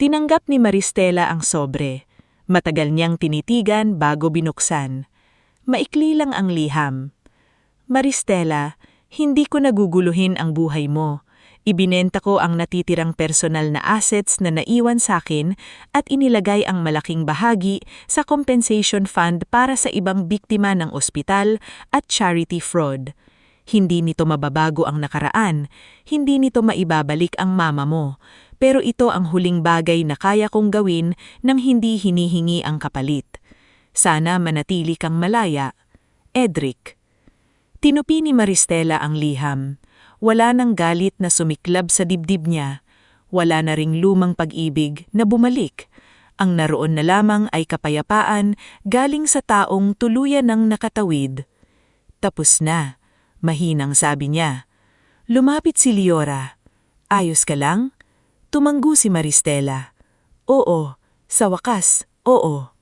[SPEAKER 2] Tinanggap ni Maristela ang sobre. Matagal niyang tinitigan bago binuksan. Maikli lang ang liham. Maristela, hindi ko naguguluhin ang buhay mo. Ibinenta ko ang natitirang personal na assets na naiwan sa akin at inilagay ang malaking bahagi sa compensation fund para sa ibang biktima ng ospital at charity fraud. Hindi nito mababago ang nakaraan, hindi nito maibabalik ang mama mo, pero ito ang huling bagay na kaya kong gawin nang hindi hinihingi ang kapalit. Sana manatili kang malaya. Edric. Tinupi ni Maristela ang liham. Wala nang galit na sumiklab sa dibdib niya. Wala na ring lumang pag-ibig na bumalik. Ang naroon na lamang ay kapayapaan galing sa taong tuluyan ng nakatawid. Tapos na, mahinang sabi niya. Lumapit si Liora. Ayos ka lang? Tumanggo si Maristela. Oo, sa wakas, oo.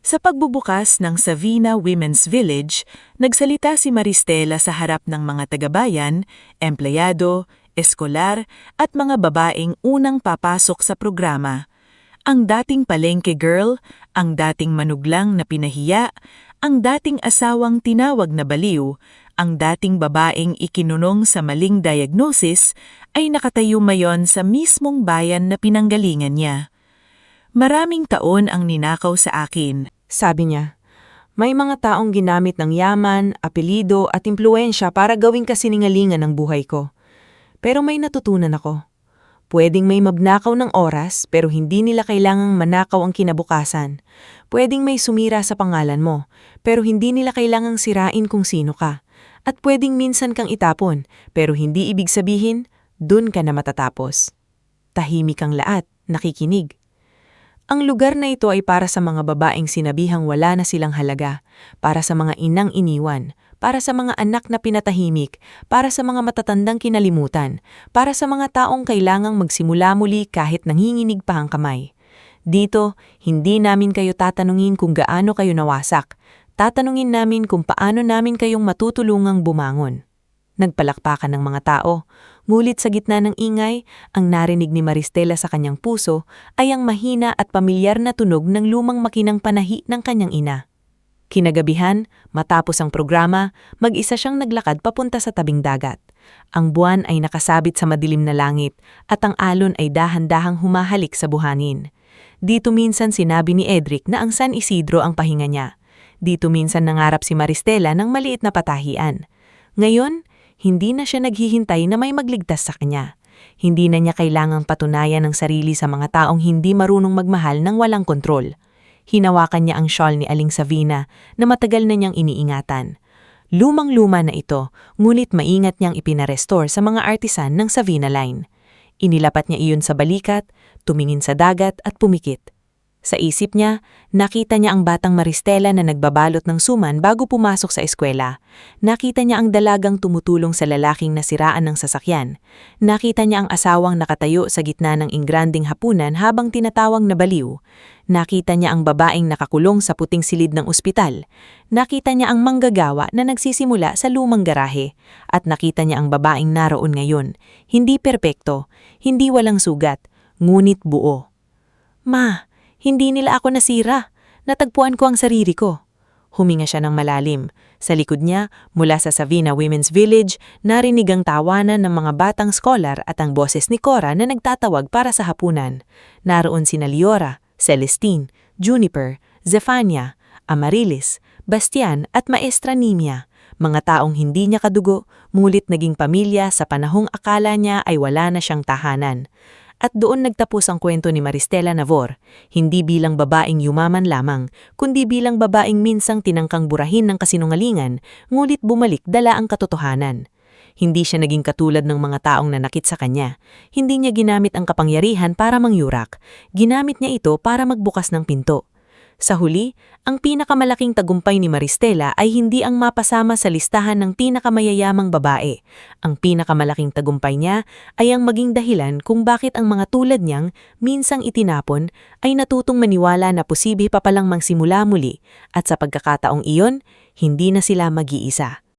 [SPEAKER 2] Sa pagbubukas ng Savina Women's Village, nagsalita si Maristela sa harap ng mga tagabayan, empleyado, eskolar at mga babaeng unang papasok sa programa. Ang dating palengke girl, ang dating manuglang na pinahiya, ang dating asawang tinawag na baliw, ang dating babaeng ikinunong sa maling diagnosis ay nakatayo mayon sa mismong bayan na pinanggalingan niya. Maraming taon ang ninakaw sa akin.
[SPEAKER 3] Sabi niya, may mga taong ginamit ng yaman, apelido at impluensya para gawing kasiningalingan ng buhay ko. Pero may natutunan ako. Pwedeng may magnakaw ng oras pero hindi nila kailangang manakaw ang kinabukasan. Pwedeng may sumira sa pangalan mo pero hindi nila kailangang sirain kung sino ka. At pwedeng minsan kang itapon pero hindi ibig sabihin
[SPEAKER 1] Dun ka na matatapos. Tahimik ang lahat, nakikinig. Ang lugar na ito ay para sa mga babaeng sinabihang wala na silang halaga, para sa mga inang iniwan, para sa mga anak na pinatahimik, para sa mga matatandang kinalimutan, para sa mga taong kailangang magsimula muli kahit nanginginig pa ang kamay. Dito, hindi namin kayo tatanungin kung gaano kayo nawasak. Tatanungin namin kung paano namin kayong matutulungang bumangon. Nagpalakpakan ng mga tao, ngulit sa gitna ng ingay, ang narinig ni Maristela sa kanyang puso ay ang mahina at pamilyar na tunog ng lumang makinang panahi ng kanyang ina. Kinagabihan, matapos ang programa, mag-isa siyang naglakad papunta sa tabing dagat. Ang buwan ay nakasabit sa madilim na langit at ang alon ay dahan-dahang humahalik sa buhangin. Dito minsan sinabi ni Edric na ang San Isidro ang pahinga niya. Dito minsan nangarap si Maristela ng maliit na patahian. Ngayon, hindi na siya naghihintay na may magligtas sa kanya. Hindi na niya kailangang patunayan ang sarili sa mga taong hindi marunong magmahal ng walang kontrol. Hinawakan niya ang shawl ni Aling Savina na matagal na niyang iniingatan. Lumang-luma na ito, ngunit maingat niyang ipinarestore sa mga artisan ng Savina Line. Inilapat niya iyon sa balikat, tumingin sa dagat at pumikit. Sa isip niya, nakita niya ang batang Maristela na nagbabalot ng suman bago pumasok sa eskwela. Nakita niya ang dalagang tumutulong sa lalaking nasiraan ng sasakyan. Nakita niya ang asawang nakatayo sa gitna ng ingranding hapunan habang tinatawang na baliw. Nakita niya ang babaeng nakakulong sa puting silid ng ospital. Nakita niya ang manggagawa na nagsisimula sa lumang garahe. At nakita niya ang babaeng naroon ngayon. Hindi perpekto, hindi walang sugat, ngunit buo. Ma, hindi nila ako nasira. Natagpuan ko ang sarili ko. Huminga siya ng malalim. Sa likod niya, mula sa Savina Women's Village, narinig ang tawanan ng mga batang scholar at ang boses ni Cora na nagtatawag para sa hapunan. Naroon sina Liora, Celestine, Juniper, Zephania, Amarilis, Bastian at Maestra Nimia. Mga taong hindi niya kadugo, ngunit naging pamilya sa panahong akala niya ay wala na siyang tahanan. At doon nagtapos ang kwento ni Maristela Navor, hindi bilang babaeng yumaman lamang, kundi bilang babaeng minsang tinangkang burahin ng kasinungalingan, ngulit bumalik dala ang katotohanan. Hindi siya naging katulad ng mga taong nanakit sa kanya. Hindi niya ginamit ang kapangyarihan para mangyurak. Ginamit niya ito para magbukas ng pinto. Sa huli, ang pinakamalaking tagumpay ni Maristela ay hindi ang mapasama sa listahan ng pinakamayayamang babae. Ang pinakamalaking tagumpay niya ay ang maging dahilan kung bakit ang mga tulad niyang minsang itinapon ay natutong maniwala na posible pa palang magsimula muli at sa pagkakataong iyon, hindi na sila mag-iisa.